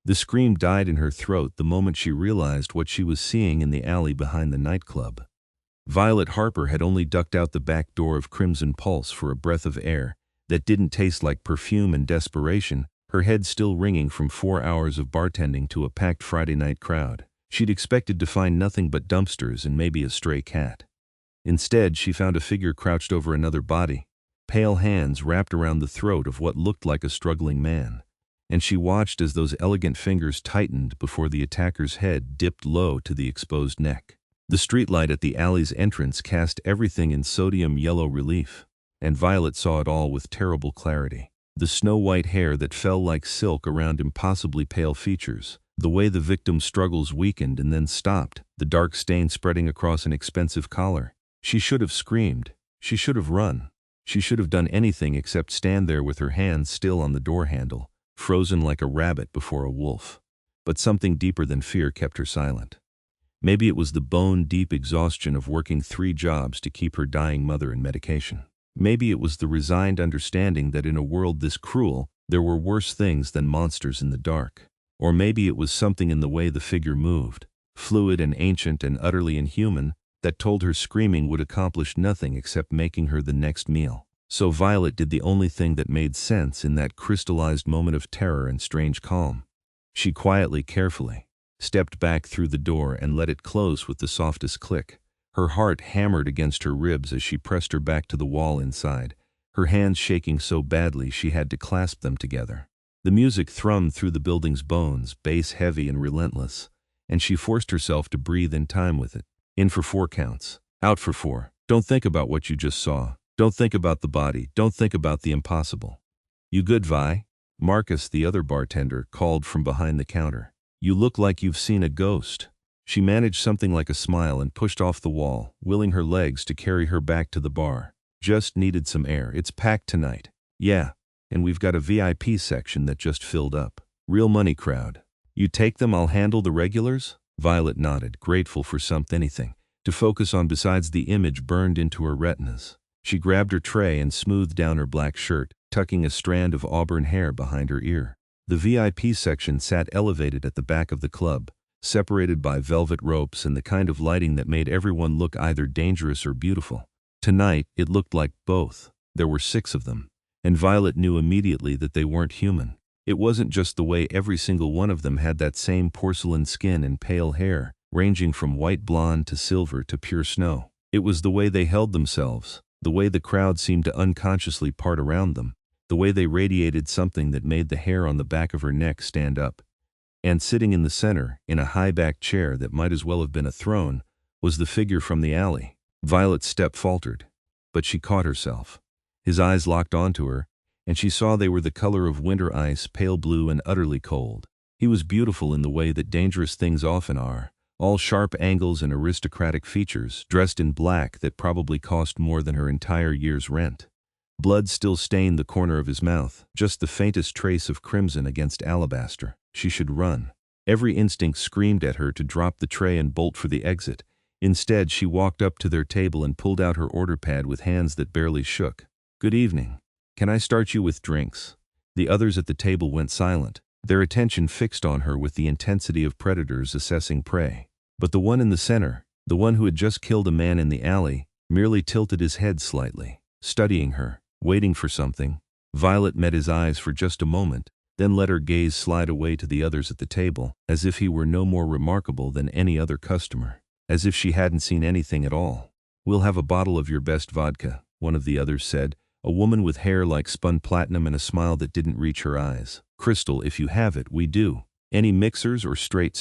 The scream died in her throat the moment she realized what she was seeing in the alley behind the nightclub. Violet Harper had only ducked out the back door of Crimson Pulse for a breath of air that didn't taste like perfume and desperation, her head still ringing from 4 hours of bartending to a packed Friday night crowd. She'd expected to find nothing but dumpsters and maybe a stray cat. Instead, she found a figure crouched over another body, pale hands wrapped around the throat of what looked like a struggling man. And she watched as those elegant fingers tightened before the attacker's head dipped low to the exposed neck. The streetlight at the alley's entrance cast everything in sodium yellow relief, and Violet saw it all with terrible clarity. The snow-white hair that fell like silk around impossibly pale features, the way the victim's struggles weakened and then stopped, the dark stain spreading across an expensive collar. She should have screamed. She should have run. She should have done anything except stand there with her hands still on the door handle, frozen like a rabbit before a wolf. But something deeper than fear kept her silent. Maybe it was the bone-deep exhaustion of working 3 jobs to keep her dying mother in medication. Maybe it was the resigned understanding that in a world this cruel, there were worse things than monsters in the dark. Or maybe it was something in the way the figure moved, fluid and ancient and utterly inhuman, that told her screaming would accomplish nothing except making her the next meal. So Violet did the only thing that made sense in that crystallized moment of terror and strange calm. She quietly, carefully, stepped back through the door and let it close with the softest click. Her heart hammered against her ribs as she pressed her back to the wall inside, her hands shaking so badly she had to clasp them together. The music thrummed through the building's bones, bass heavy and relentless, and she forced herself to breathe in time with it. In for 4 counts. Out for 4. Don't think about what you just saw. Don't think about the body. Don't think about the impossible. You good, Vi? Marcus, the other bartender, called from behind the counter. You look like you've seen a ghost. She managed something like a smile and pushed off the wall, willing her legs to carry her back to the bar. Just needed some air. It's packed tonight. Yeah, and we've got a VIP section that just filled up. Real money crowd. You take them, I'll handle the regulars? Violet nodded, grateful for anything to focus on besides the image burned into her retinas. She grabbed her tray and smoothed down her black shirt, tucking a strand of auburn hair behind her ear. The VIP section sat elevated at the back of the club, separated by velvet ropes and the kind of lighting that made everyone look either dangerous or beautiful. Tonight, it looked like both. There were 6 of them, and Violet knew immediately that they weren't human. It wasn't just the way every single one of them had that same porcelain skin and pale hair, ranging from white blonde to silver to pure snow. It was the way they held themselves, the way the crowd seemed to unconsciously part around them, the way they radiated something that made the hair on the back of her neck stand up. And sitting in the center, in a high-backed chair that might as well have been a throne, was the figure from the alley. Violet's step faltered, but she caught herself. His eyes locked onto her, and she saw they were the color of winter ice, pale blue and utterly cold. He was beautiful in the way that dangerous things often are, all sharp angles and aristocratic features, dressed in black that probably cost more than her entire year's rent. Blood still stained the corner of his mouth, just the faintest trace of crimson against alabaster. She should run. Every instinct screamed at her to drop the tray and bolt for the exit. Instead, she walked up to their table and pulled out her order pad with hands that barely shook. Good evening. Can I start you with drinks? The others at the table went silent, their attention fixed on her with the intensity of predators assessing prey. But the one in the center, the one who had just killed a man in the alley, merely tilted his head slightly, studying her, waiting for something. Violet met his eyes for just a moment, then let her gaze slide away to the others at the table, as if he were no more remarkable than any other customer, as if she hadn't seen anything at all. We'll have a bottle of your best vodka, one of the others said, a woman with hair like spun platinum and a smile that didn't reach her eyes. Crystal, if you have it, we do. Any mixers or straight,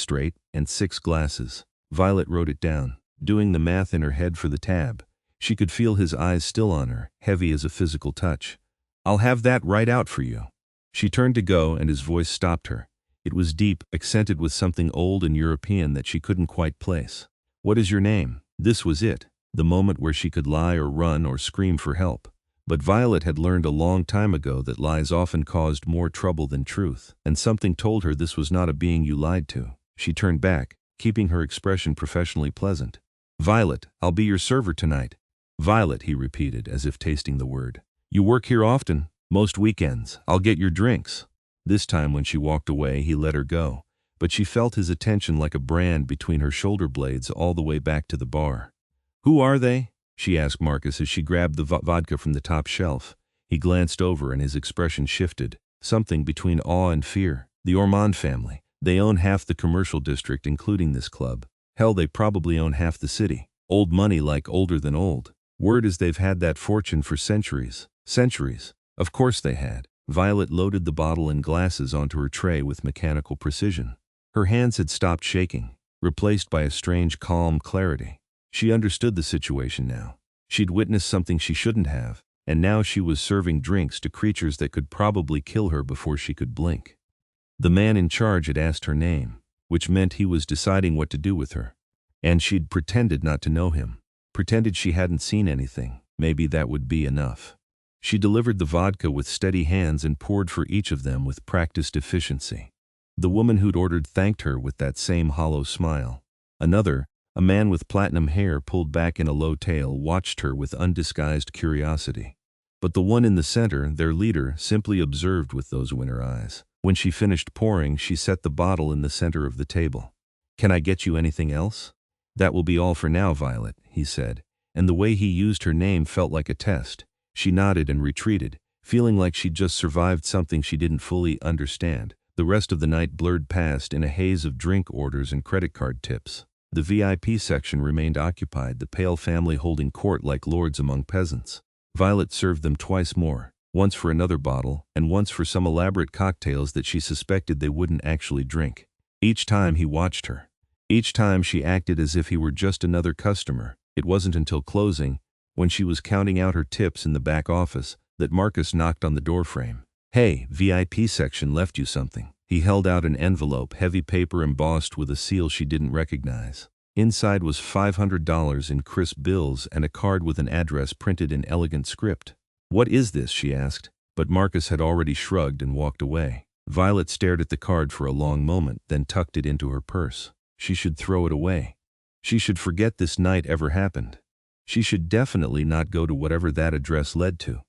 and 6 glasses. Violet wrote it down, doing the math in her head for the tab. She could feel his eyes still on her, heavy as a physical touch. I'll have that right out for you. She turned to go and his voice stopped her. It was deep, accented with something old and European that she couldn't quite place. What is your name? This was it, the moment where she could lie or run or scream for help. But Violet had learned a long time ago that lies often caused more trouble than truth, and something told her this was not a being you lied to. She turned back, keeping her expression professionally pleasant. Violet, I'll be your server tonight. Violet, he repeated, as if tasting the word. You work here often? Most weekends. I'll get your drinks. This time when she walked away, he let her go, but she felt his attention like a brand between her shoulder blades all the way back to the bar. "Who are they?" she asked Marcus as she grabbed the vodka from the top shelf. He glanced over and his expression shifted, something between awe and fear. "The Ormonde family. They own half the commercial district, including this club. Hell, they probably own half the city. Old money, like older than old. Word is they've had that fortune for centuries." Centuries. Of course they had. Violet loaded the bottle and glasses onto her tray with mechanical precision. Her hands had stopped shaking, replaced by a strange calm clarity. She understood the situation now. She'd witnessed something she shouldn't have, and now she was serving drinks to creatures that could probably kill her before she could blink. The man in charge had asked her name, which meant he was deciding what to do with her. And she'd pretended not to know him, pretended she hadn't seen anything. Maybe that would be enough. She delivered the vodka with steady hands and poured for each of them with practiced efficiency. The woman who'd ordered thanked her with that same hollow smile. Another, a man with platinum hair pulled back in a low tail, watched her with undisguised curiosity. But the one in the center, their leader, simply observed with those winter eyes. When she finished pouring, she set the bottle in the center of the table. "Can I get you anything else?" "That will be all for now, Violet," he said, and the way he used her name felt like a test. She nodded and retreated, feeling like she'd just survived something she didn't fully understand. The rest of the night blurred past in a haze of drink orders and credit card tips. The VIP section remained occupied, the Pale family holding court like lords among peasants. Violet served them twice more, once for another bottle, and once for some elaborate cocktails that she suspected they wouldn't actually drink. Each time he watched her. Each time she acted as if he were just another customer. It wasn't until closing, when she was counting out her tips in the back office, that Marcus knocked on the doorframe. "Hey, VIP section left you something." He held out an envelope, heavy paper embossed with a seal she didn't recognize. Inside was $500 in crisp bills and a card with an address printed in elegant script. "What is this?" she asked, but Marcus had already shrugged and walked away. Violet stared at the card for a long moment, then tucked it into her purse. She should throw it away. She should forget this night ever happened. She should definitely not go to whatever that address led to.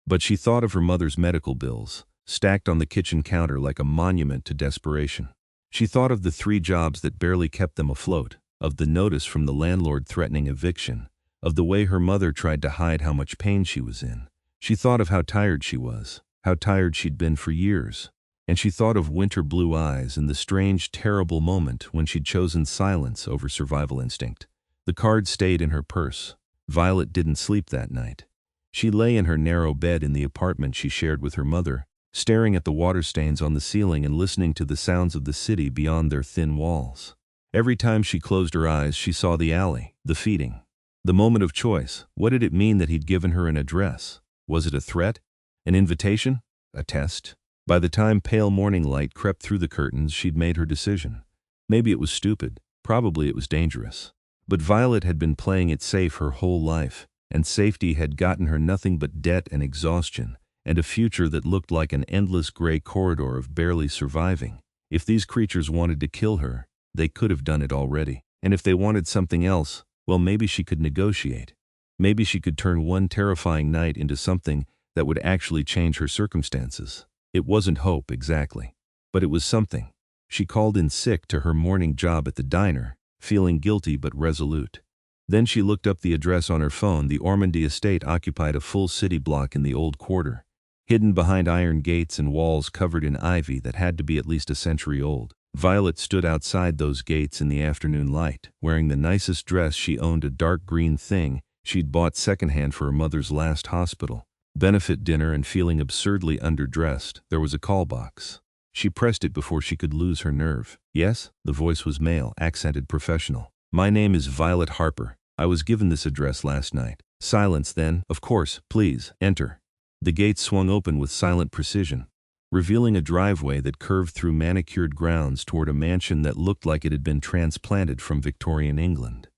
But she thought of her mother's medical bills, stacked on the kitchen counter like a monument to desperation. She thought of the 3 jobs that barely kept them afloat, of the notice from the landlord threatening eviction, of the way her mother tried to hide how much pain she was in. She thought of how tired she was, how tired she'd been for years. And she thought of winter blue eyes and the strange, terrible moment when she'd chosen silence over survival instinct. The card stayed in her purse. Violet didn't sleep that night. She lay in her narrow bed in the apartment she shared with her mother, staring at the water stains on the ceiling and listening to the sounds of the city beyond their thin walls. Every time she closed her eyes, she saw the alley, the feeding. The moment of choice. What did it mean that he'd given her an address? Was it a threat? An invitation? A test? By the time pale morning light crept through the curtains, she'd made her decision. Maybe it was stupid. Probably it was dangerous. But Violet had been playing it safe her whole life, and safety had gotten her nothing but debt and exhaustion, and a future that looked like an endless gray corridor of barely surviving. If these creatures wanted to kill her, they could have done it already. And if they wanted something else, well, maybe she could negotiate. Maybe she could turn one terrifying night into something that would actually change her circumstances. It wasn't hope, exactly. But it was something. She called in sick to her morning job at the diner, feeling guilty but resolute. Then she looked up the address on her phone. The Ormonde estate occupied a full city block in the old quarter, hidden behind iron gates and walls covered in ivy that had to be at least a century old. Violet stood outside those gates in the afternoon light, wearing the nicest dress she owned, a dark green thing she'd bought secondhand for her mother's last hospital benefit dinner, and feeling absurdly underdressed. There was a call box. She pressed it before she could lose her nerve. "Yes?" The voice was male, accented professional. "My name is Violet Harper. I was given this address last night." Silence then. "Of course, please, enter." The gates swung open with silent precision, revealing a driveway that curved through manicured grounds toward a mansion that looked like it had been transplanted from Victorian England.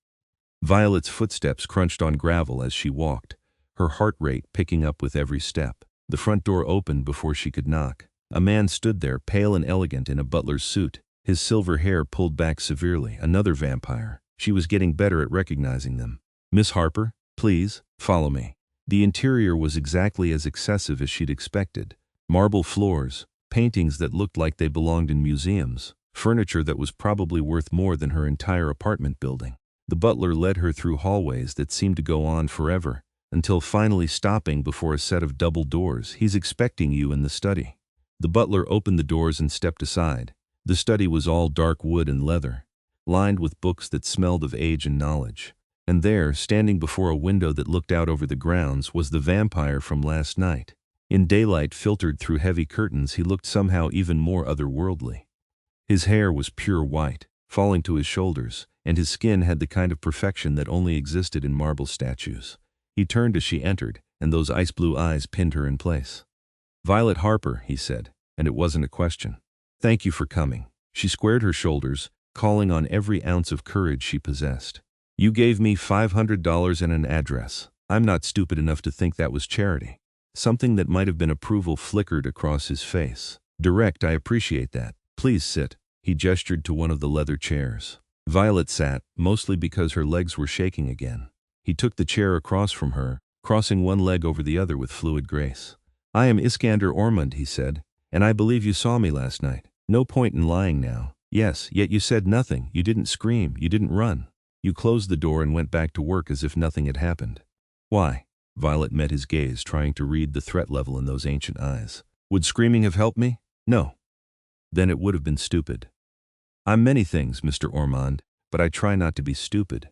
Violet's footsteps crunched on gravel as she walked, her heart rate picking up with every step. The front door opened before she could knock. A man stood there, pale and elegant in a butler's suit, his silver hair pulled back severely. Another vampire. She was getting better at recognizing them. "Miss Harper, please, follow me." The interior was exactly as excessive as she'd expected. Marble floors, paintings that looked like they belonged in museums, furniture that was probably worth more than her entire apartment building. The butler led her through hallways that seemed to go on forever, until finally stopping before a set of double doors. "He's expecting you in the study." The butler opened the doors and stepped aside. The study was all dark wood and leather, lined with books that smelled of age and knowledge. And there, standing before a window that looked out over the grounds, was the vampire from last night. In daylight filtered through heavy curtains, he looked somehow even more otherworldly. His hair was pure white, falling to his shoulders, and his skin had the kind of perfection that only existed in marble statues. He turned as she entered, and those ice-blue eyes pinned her in place. "Violet Harper," he said, and it wasn't a question. "Thank you for coming." She squared her shoulders, calling on every ounce of courage she possessed. "You gave me $500 and an address. I'm not stupid enough to think that was charity." Something that might have been approval flickered across his face. "Direct, I appreciate that. Please sit." He gestured to one of the leather chairs. Violet sat, mostly because her legs were shaking again. He took the chair across from her, crossing one leg over the other with fluid grace. "I am Iskander Ormonde," he said, "and I believe you saw me last night. No point in lying now." "Yes, yet you said nothing. You didn't scream. You didn't run. You closed the door and went back to work as if nothing had happened." "Why?" Violet met his gaze, trying to read the threat level in those ancient eyes. "Would screaming have helped me? No. Then it would have been stupid." "I'm many things, Mr. Ormonde, but I try not to be stupid."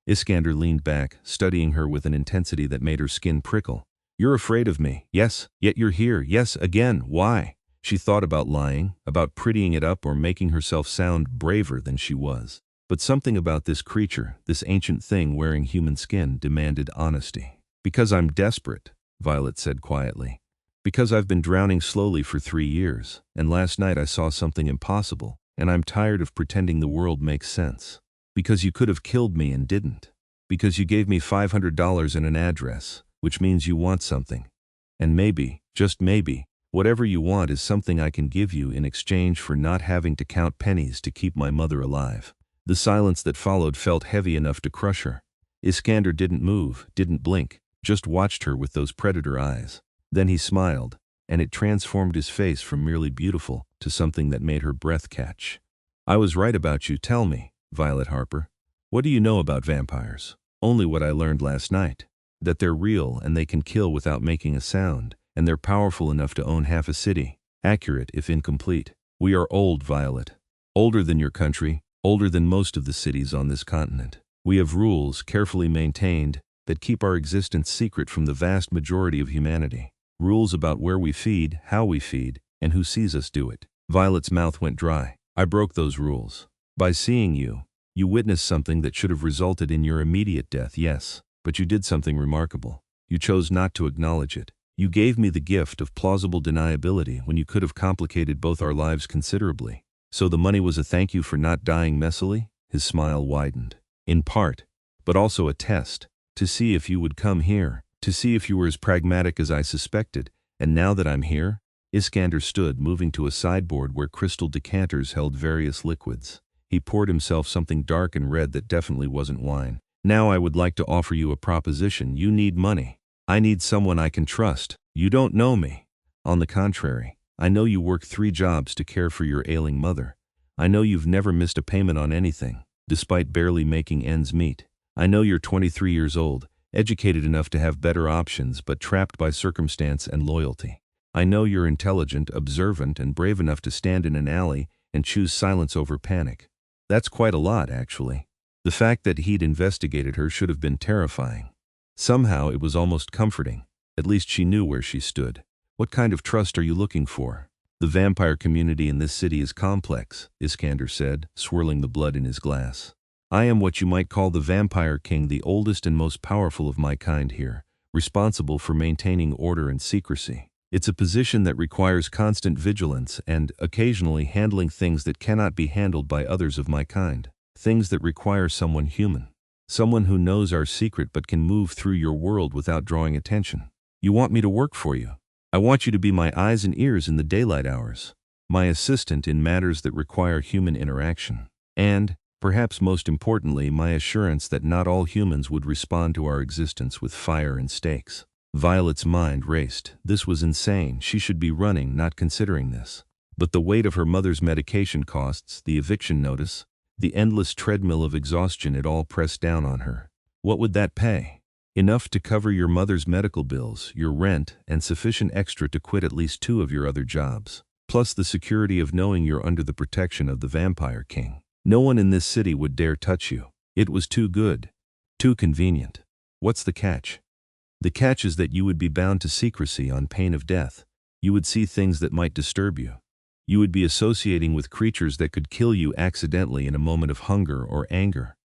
Iskander leaned back, studying her with an intensity that made her skin prickle. "You're afraid of me, yes, yet you're here, yes, again, why?" She thought about lying, about prettying it up or making herself sound braver than she was. But something about this creature, this ancient thing wearing human skin, demanded honesty. "Because I'm desperate," Violet said quietly. "Because I've been drowning slowly for 3 years, and last night I saw something impossible, and I'm tired of pretending the world makes sense. Because you could have killed me and didn't. Because you gave me $500 and an address, which means you want something. And maybe, just maybe, whatever you want is something I can give you in exchange for not having to count pennies to keep my mother alive." The silence that followed felt heavy enough to crush her. Iskander didn't move, didn't blink, just watched her with those predator eyes. Then he smiled, and it transformed his face from merely beautiful to something that made her breath catch. "I was right about you, tell me, Violet Harper. What do you know about vampires?" "Only what I learned last night. That they're real and they can kill without making a sound, and they're powerful enough to own half a city. Accurate if incomplete. We are old, Violet. Older than your country, older than most of the cities on this continent. We have rules, carefully maintained, that keep our existence secret from the vast majority of humanity. Rules about where we feed, how we feed, and who sees us do it." Violet's mouth went dry. "I broke those rules. By seeing you, you witnessed something that should have resulted in your immediate death, yes, but you did something remarkable. You chose not to acknowledge it. You gave me the gift of plausible deniability when you could have complicated both our lives considerably. So the money was a thank you for not dying messily?" His smile widened. "In part, but also a test, to see if you would come here, to see if you were as pragmatic as I suspected, and now that I'm here." Iskander stood, moving to a sideboard where crystal decanters held various liquids. He poured himself something dark and red that definitely wasn't wine. "Now I would like to offer you a proposition. You need money. I need someone I can trust. You don't know me. On the contrary, I know you work 3 jobs to care for your ailing mother. I know you've never missed a payment on anything, despite barely making ends meet. I know you're 23 years old, educated enough to have better options but trapped by circumstance and loyalty. I know you're intelligent, observant, and brave enough to stand in an alley and choose silence over panic. That's quite a lot, actually." The fact that he'd investigated her should have been terrifying. Somehow it was almost comforting. At least she knew where she stood. "What kind of trust are you looking for?" "The vampire community in this city is complex," Iskander said, swirling the blood in his glass. "I am what you might call the vampire king, the oldest and most powerful of my kind here, responsible for maintaining order and secrecy. It's a position that requires constant vigilance and, occasionally, handling things that cannot be handled by others of my kind. Things that require someone human. Someone who knows our secret but can move through your world without drawing attention. You want me to work for you. I want you to be my eyes and ears in the daylight hours, my assistant in matters that require human interaction. And, perhaps most importantly, my assurance that not all humans would respond to our existence with fire and stakes." Violet's mind raced. This was insane. She should be running, not considering this. But the weight of her mother's medication costs, the eviction notice, the endless treadmill of exhaustion, it all pressed down on her. What would that pay? Enough to cover your mother's medical bills, your rent, and sufficient extra to quit at least 2 of your other jobs. Plus the security of knowing you're under the protection of the Vampire King. No one in this city would dare touch you. It was too good. Too convenient. What's the catch? The catch is that you would be bound to secrecy on pain of death. You would see things that might disturb you. You would be associating with creatures that could kill you accidentally in a moment of hunger or anger.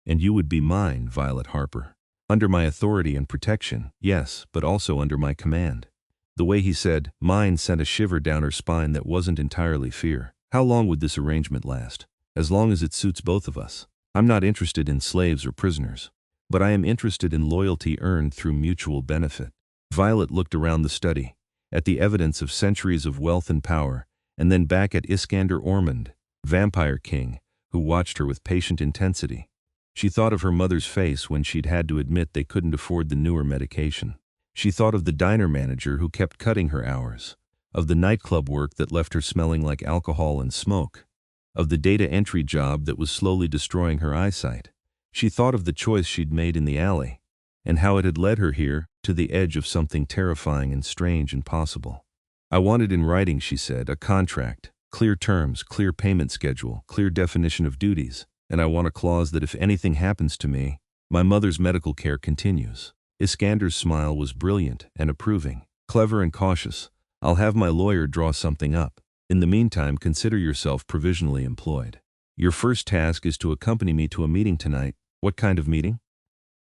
And you would be mine, Violet Harper. Under my authority and protection, yes, but also under my command. The way he said, mine, sent a shiver down her spine that wasn't entirely fear. How long would this arrangement last? As long as it suits both of us. I'm not interested in slaves or prisoners. But I am interested in loyalty earned through mutual benefit. Violet looked around the study, at the evidence of centuries of wealth and power, and then back at Iskander Ormonde, Vampire King, who watched her with patient intensity. She thought of her mother's face when she'd had to admit they couldn't afford the newer medication. She thought of the diner manager who kept cutting her hours, of the nightclub work that left her smelling like alcohol and smoke, of the data entry job that was slowly destroying her eyesight. She thought of the choice she'd made in the alley, and how it had led her here, to the edge of something terrifying and strange and possible. I want it in writing, she said, a contract, clear terms, clear payment schedule, clear definition of duties, and I want a clause that if anything happens to me, my mother's medical care continues. Iskander's smile was brilliant and approving. Clever and cautious. I'll have my lawyer draw something up. In the meantime, consider yourself provisionally employed. Your first task is to accompany me to a meeting tonight. What kind of meeting?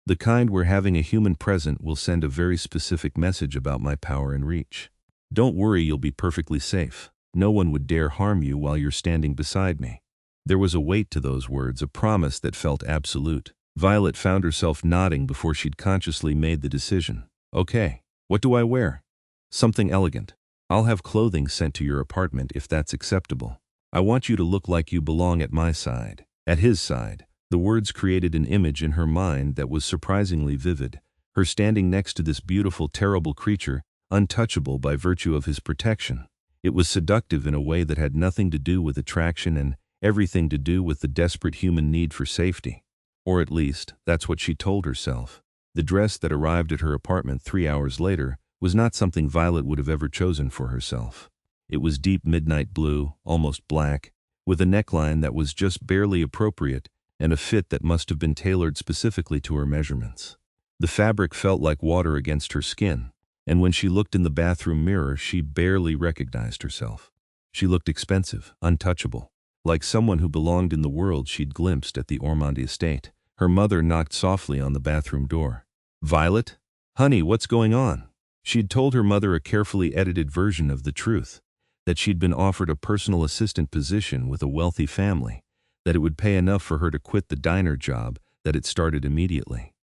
The kind where having a human present will send a very specific message about my power and reach. Don't worry, you'll be perfectly safe. No one would dare harm you while you're standing beside me. There was a weight to those words, a promise that felt absolute. Violet found herself nodding before she'd consciously made the decision. Okay, what do I wear? Something elegant. I'll have clothing sent to your apartment if that's acceptable. I want you to look like you belong at my side, at his side. The words created an image in her mind that was surprisingly vivid, her standing next to this beautiful, terrible creature, untouchable by virtue of his protection. It was seductive in a way that had nothing to do with attraction and everything to do with the desperate human need for safety. Or at least, that's what she told herself. The dress that arrived at her apartment 3 hours later was not something Violet would have ever chosen for herself. It was deep midnight blue, almost black, with a neckline that was just barely appropriate and a fit that must have been tailored specifically to her measurements. The fabric felt like water against her skin, and when she looked in the bathroom mirror, she barely recognized herself. She looked expensive, untouchable, like someone who belonged in the world she'd glimpsed at the Ormonde estate. Her mother knocked softly on the bathroom door. "Violet? Honey, what's going on?" She'd told her mother a carefully edited version of the truth, that she'd been offered a personal assistant position with a wealthy family, that it would pay enough for her to quit the diner job, that it started immediately.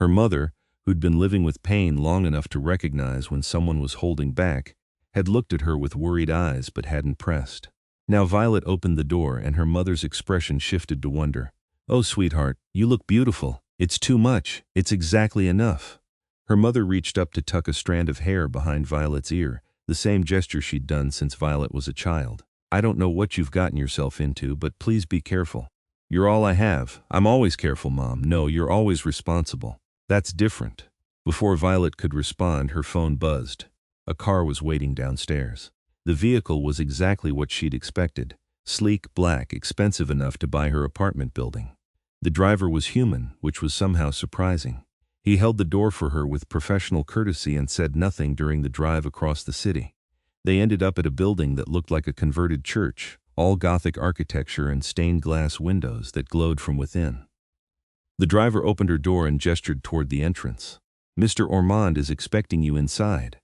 Her mother, who'd been living with pain long enough to recognize when someone was holding back, had looked at her with worried eyes but hadn't pressed. Now Violet opened the door and her mother's expression shifted to wonder. "Oh, sweetheart, you look beautiful. It's too much. It's exactly enough." Her mother reached up to tuck a strand of hair behind Violet's ear, the same gesture she'd done since Violet was a child. "I don't know what you've gotten yourself into, but please be careful." "You're all I have. I'm always careful, Mom." "No, you're always responsible." "That's different." Before Violet could respond, her phone buzzed. A car was waiting downstairs. The vehicle was exactly what she'd expected. Sleek, black, expensive enough to buy her apartment building. The driver was human, which was somehow surprising. He held the door for her with professional courtesy and said nothing during the drive across the city. They ended up at a building that looked like a converted church, all Gothic architecture and stained glass windows that glowed from within. The driver opened her door and gestured toward the entrance. "Mr. Ormonde is expecting you inside."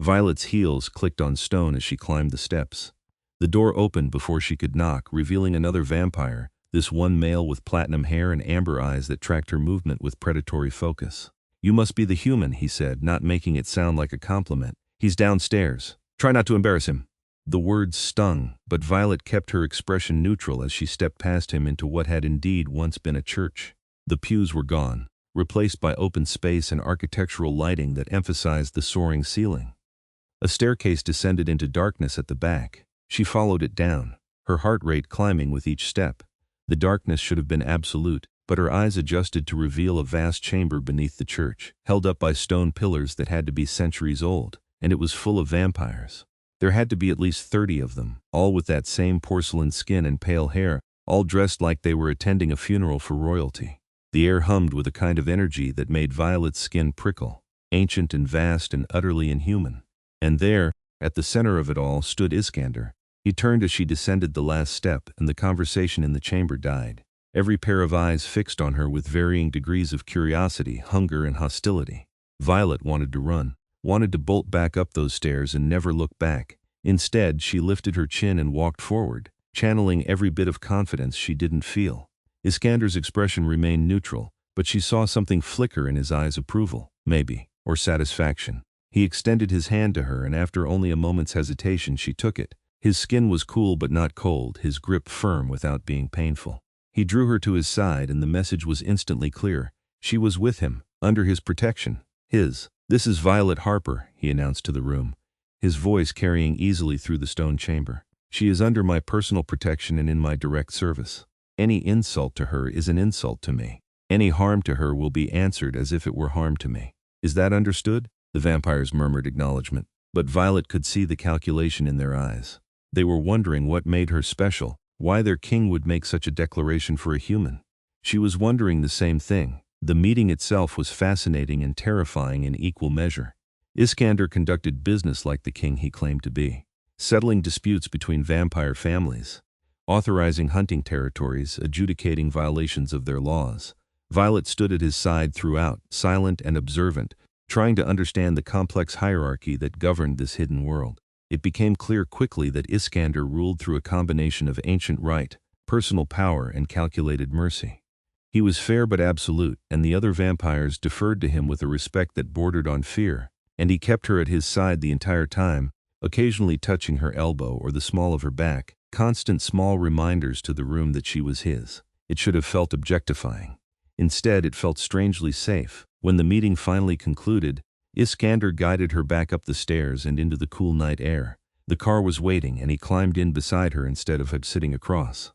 Violet's heels clicked on stone as she climbed the steps. The door opened before she could knock, revealing another vampire, this one male with platinum hair and amber eyes that tracked her movement with predatory focus. "You must be the human," he said, not making it sound like a compliment. "He's downstairs. Try not to embarrass him." The words stung, but Violet kept her expression neutral as she stepped past him into what had indeed once been a church. The pews were gone. replaced by open space and architectural lighting that emphasized the soaring ceiling. A staircase descended into darkness at the back. She followed it down, her heart rate climbing with each step. The darkness should have been absolute, but her eyes adjusted to reveal a vast chamber beneath the church, held up by stone pillars that had to be centuries old, and it was full of vampires. There had to be at least 30 of them, all with that same porcelain skin and pale hair, all dressed like they were attending a funeral for royalty. The air hummed with a kind of energy that made Violet's skin prickle, ancient and vast and utterly inhuman. And there, at the center of it all, stood Iskander. He turned as she descended the last step, and the conversation in the chamber died. Every pair of eyes fixed on her with varying degrees of curiosity, hunger, and hostility. Violet wanted to run, wanted to bolt back up those stairs and never look back. Instead, she lifted her chin and walked forward, channeling every bit of confidence she didn't feel. Iskander's expression remained neutral, but she saw something flicker in his eyes: approval, maybe, or satisfaction. He extended his hand to her, and after only a moment's hesitation she took it. His skin was cool but not cold, his grip firm without being painful. He drew her to his side, and the message was instantly clear. She was with him, under his protection. This is Violet Harper, he announced to the room, his voice carrying easily through the stone chamber. She is under my personal protection and in my direct service. Any insult to her is an insult to me. Any harm to her will be answered as if it were harm to me. Is that understood? The vampires murmured acknowledgement, but Violet could see the calculation in their eyes. They were wondering what made her special, why their king would make such a declaration for a human. She was wondering the same thing. The meeting itself was fascinating and terrifying in equal measure. Iskander conducted business like the king he claimed to be, settling disputes between vampire families, authorizing hunting territories, adjudicating violations of their laws. Violet stood at his side throughout, silent and observant, trying to understand the complex hierarchy that governed this hidden world. It became clear quickly that Iskander ruled through a combination of ancient right, personal power, and calculated mercy. He was fair but absolute, and the other vampires deferred to him with a respect that bordered on fear, and he kept her at his side the entire time, occasionally touching her elbow or the small of her back, constant small reminders to the room that she was his. It should have felt objectifying. Instead, it felt strangely safe. When the meeting finally concluded, Iskander guided her back up the stairs and into the cool night air. The car was waiting, and he climbed in beside her instead of sitting across.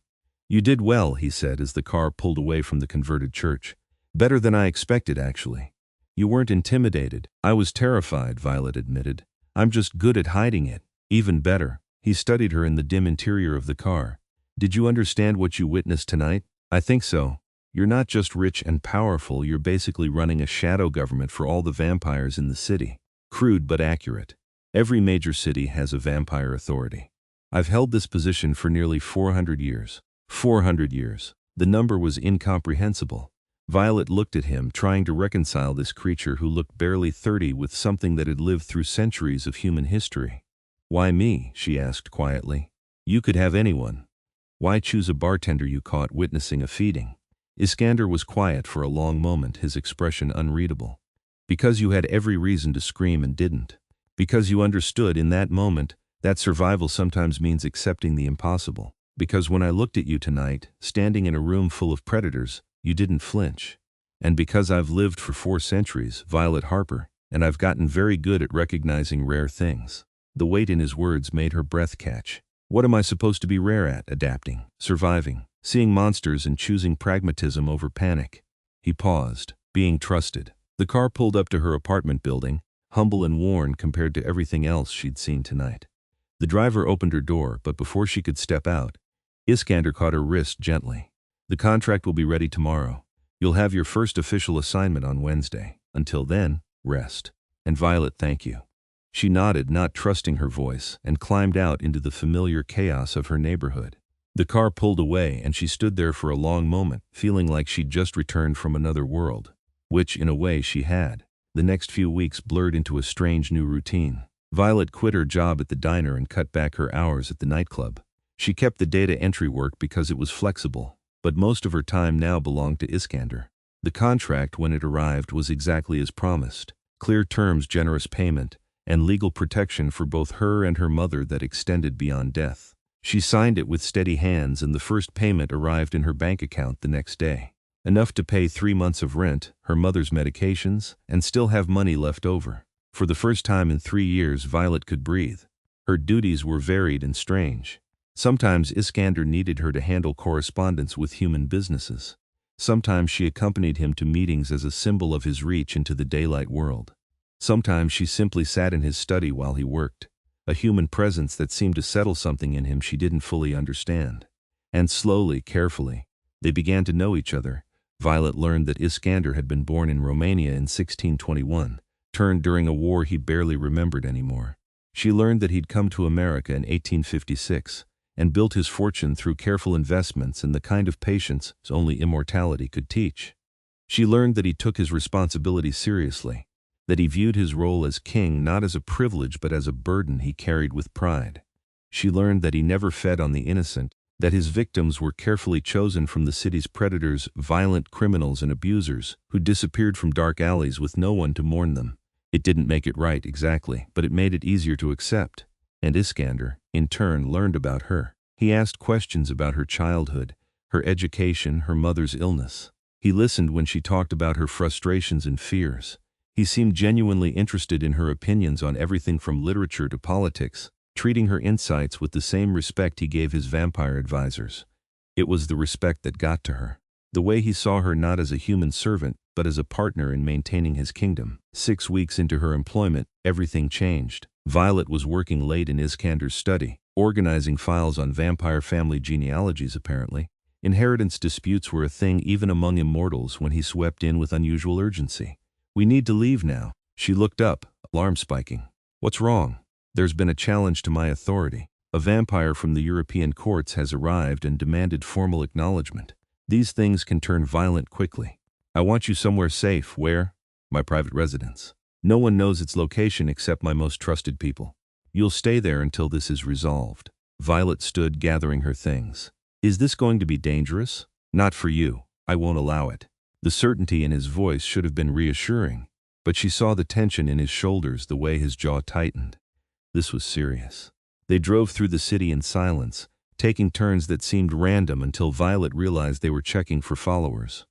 "You did well," he said as the car pulled away from the converted church. "Better than I expected, actually. You weren't intimidated." "I was terrified," Violet admitted. "I'm just good at hiding it." "Even better." He studied her in the dim interior of the car. "Did you understand what you witnessed tonight?" "I think so. You're not just rich and powerful, you're basically running a shadow government for all the vampires in the city." Crude but accurate. Every major city has a vampire authority. I've held this position for nearly 400 years. 400 years. The number was incomprehensible. Violet looked at him, trying to reconcile this creature who looked barely 30 with something that had lived through centuries of human history. "Why me?" she asked quietly. "You could have anyone. Why choose a bartender you caught witnessing a feeding?" Iskander was quiet for a long moment, his expression unreadable. "Because you had every reason to scream and didn't. Because you understood in that moment that survival sometimes means accepting the impossible. Because when I looked at you tonight, standing in a room full of predators, you didn't flinch. And because I've lived for 4 centuries, Violet Harper, and I've gotten very good at recognizing rare things." The weight in his words made her breath catch. "What am I supposed to be rare at?" "Adapting, surviving, seeing monsters and choosing pragmatism over panic." He paused. "Being trusted." The car pulled up to her apartment building, humble and worn compared to everything else she'd seen tonight. The driver opened her door, but before she could step out, Iskander caught her wrist gently. "The contract will be ready tomorrow. You'll have your first official assignment on Wednesday. Until then, rest. And Violet, thank you." She nodded, not trusting her voice, and climbed out into the familiar chaos of her neighborhood. The car pulled away, and she stood there for a long moment, feeling like she'd just returned from another world. Which, in a way, she had. The next few weeks blurred into a strange new routine. Violet quit her job at the diner and cut back her hours at the nightclub. She kept the data entry work because it was flexible, but most of her time now belonged to Iskander. The contract, when it arrived, was exactly as promised. Clear terms, generous payment, and legal protection for both her and her mother that extended beyond death. She signed it with steady hands, and the first payment arrived in her bank account the next day. Enough to pay 3 months of rent, her mother's medications, and still have money left over. For the first time in 3 years, Violet could breathe. Her duties were varied and strange. Sometimes Iskander needed her to handle correspondence with human businesses. Sometimes she accompanied him to meetings as a symbol of his reach into the daylight world. Sometimes she simply sat in his study while he worked, a human presence that seemed to settle something in him she didn't fully understand. And slowly, carefully, they began to know each other. Violet learned that Iskander had been born in Romania in 1621, turned during a war he barely remembered anymore. She learned that he'd come to America in 1856, and built his fortune through careful investments and the kind of patience only immortality could teach. She learned that he took his responsibility seriously, that he viewed his role as king not as a privilege but as a burden he carried with pride. She learned that he never fed on the innocent, that his victims were carefully chosen from the city's predators, violent criminals and abusers, who disappeared from dark alleys with no one to mourn them. It didn't make it right exactly, but it made it easier to accept. And Iskander, in turn, learned about her. He asked questions about her childhood, her education, her mother's illness. He listened when she talked about her frustrations and fears. He seemed genuinely interested in her opinions on everything from literature to politics, treating her insights with the same respect he gave his vampire advisors. It was the respect that got to her. The way he saw her not as a human servant, but as a partner in maintaining his kingdom. 6 weeks into her employment, everything changed. Violet was working late in Iskander's study, organizing files on vampire family genealogies apparently. Inheritance disputes were a thing even among immortals when he swept in with unusual urgency. "We need to leave now." She looked up, alarm spiking. "What's wrong?" "There's been a challenge to my authority. A vampire from the European courts has arrived and demanded formal acknowledgement. These things can turn violent quickly. I want you somewhere safe." "Where?" "My private residence. No one knows its location except my most trusted people. You'll stay there until this is resolved." Violet stood gathering her things. "Is this going to be dangerous?" "Not for you. I won't allow it." The certainty in his voice should have been reassuring, but she saw the tension in his shoulders, the way his jaw tightened. This was serious. They drove through the city in silence, taking turns that seemed random until Violet realized they were checking for followers.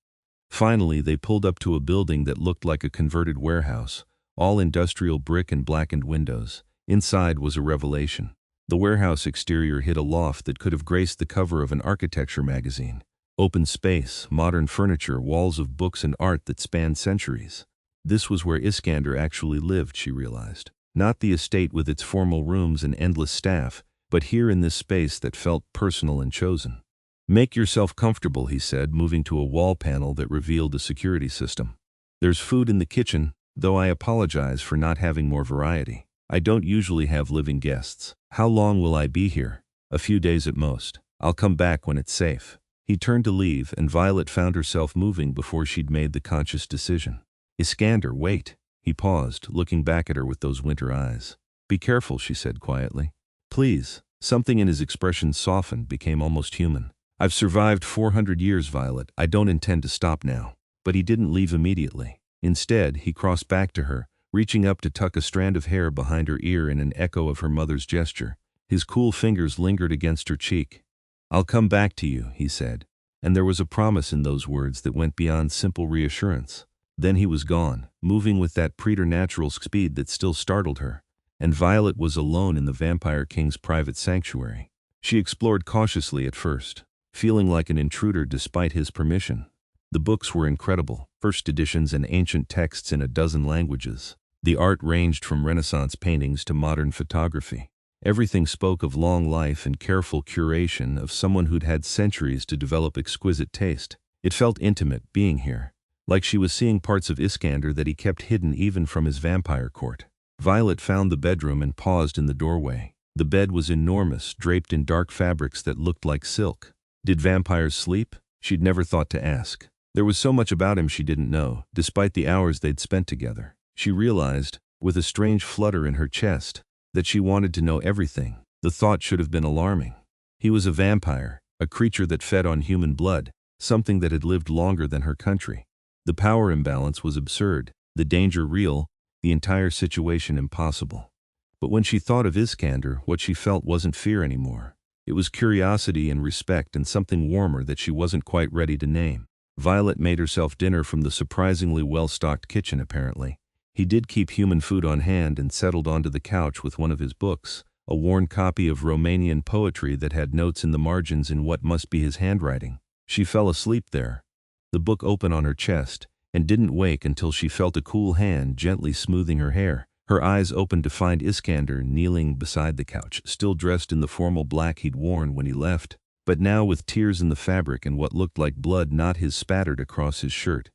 Finally, they pulled up to a building that looked like a converted warehouse, all industrial brick and blackened windows. Inside was a revelation. The warehouse exterior hid a loft that could have graced the cover of an architecture magazine. Open space, modern furniture, walls of books and art that spanned centuries. This was where Iskander actually lived, she realized. Not the estate with its formal rooms and endless staff, but here in this space that felt personal and chosen. "Make yourself comfortable," he said, moving to a wall panel that revealed a security system. "There's food in the kitchen, though I apologize for not having more variety. I don't usually have living guests." "How long will I be here?" "A few days at most. I'll come back when it's safe." He turned to leave, and Violet found herself moving before she'd made the conscious decision. "Iskander, wait." He paused, looking back at her with those winter eyes. "Be careful," she said quietly. "Please." Something in his expression softened, became almost human. "I've survived 400 years, Violet. I don't intend to stop now." But he didn't leave immediately. Instead, he crossed back to her, reaching up to tuck a strand of hair behind her ear in an echo of her mother's gesture. His cool fingers lingered against her cheek. "I'll come back to you," he said, and there was a promise in those words that went beyond simple reassurance. Then he was gone, moving with that preternatural speed that still startled her, and Violet was alone in the Vampire King's private sanctuary. She explored cautiously at first, feeling like an intruder despite his permission. The books were incredible, first editions and ancient texts in a dozen languages. The art ranged from Renaissance paintings to modern photography. Everything spoke of long life and careful curation, of someone who'd had centuries to develop exquisite taste. It felt intimate, being here, like she was seeing parts of Iskander that he kept hidden even from his vampire court. Violet found the bedroom and paused in the doorway. The bed was enormous, draped in dark fabrics that looked like silk. Did vampires sleep? She'd never thought to ask. There was so much about him she didn't know, despite the hours they'd spent together. She realized, with a strange flutter in her chest, that she wanted to know everything. The thought should have been alarming. He was a vampire, a creature that fed on human blood, something that had lived longer than her country. The power imbalance was absurd, the danger real, the entire situation impossible. But when she thought of Iskander, what she felt wasn't fear anymore. It was curiosity and respect and something warmer that she wasn't quite ready to name. Violet made herself dinner from the surprisingly well-stocked kitchen apparently. He did keep human food on hand and settled onto the couch with one of his books, a worn copy of Romanian poetry that had notes in the margins in what must be his handwriting. She fell asleep there, the book open on her chest, and didn't wake until she felt a cool hand gently smoothing her hair. Her eyes opened to find Iskander kneeling beside the couch, still dressed in the formal black he'd worn when he left, but now with tears in the fabric and what looked like blood not his spattered across his shirt.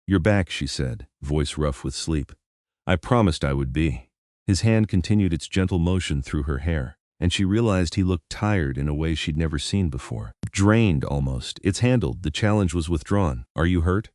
"You're back," she said, voice rough with sleep. "I promised I would be." His hand continued its gentle motion through her hair, and she realized he looked tired in a way she'd never seen before. Drained, almost. "It's handled. The challenge was withdrawn. Are you hurt?"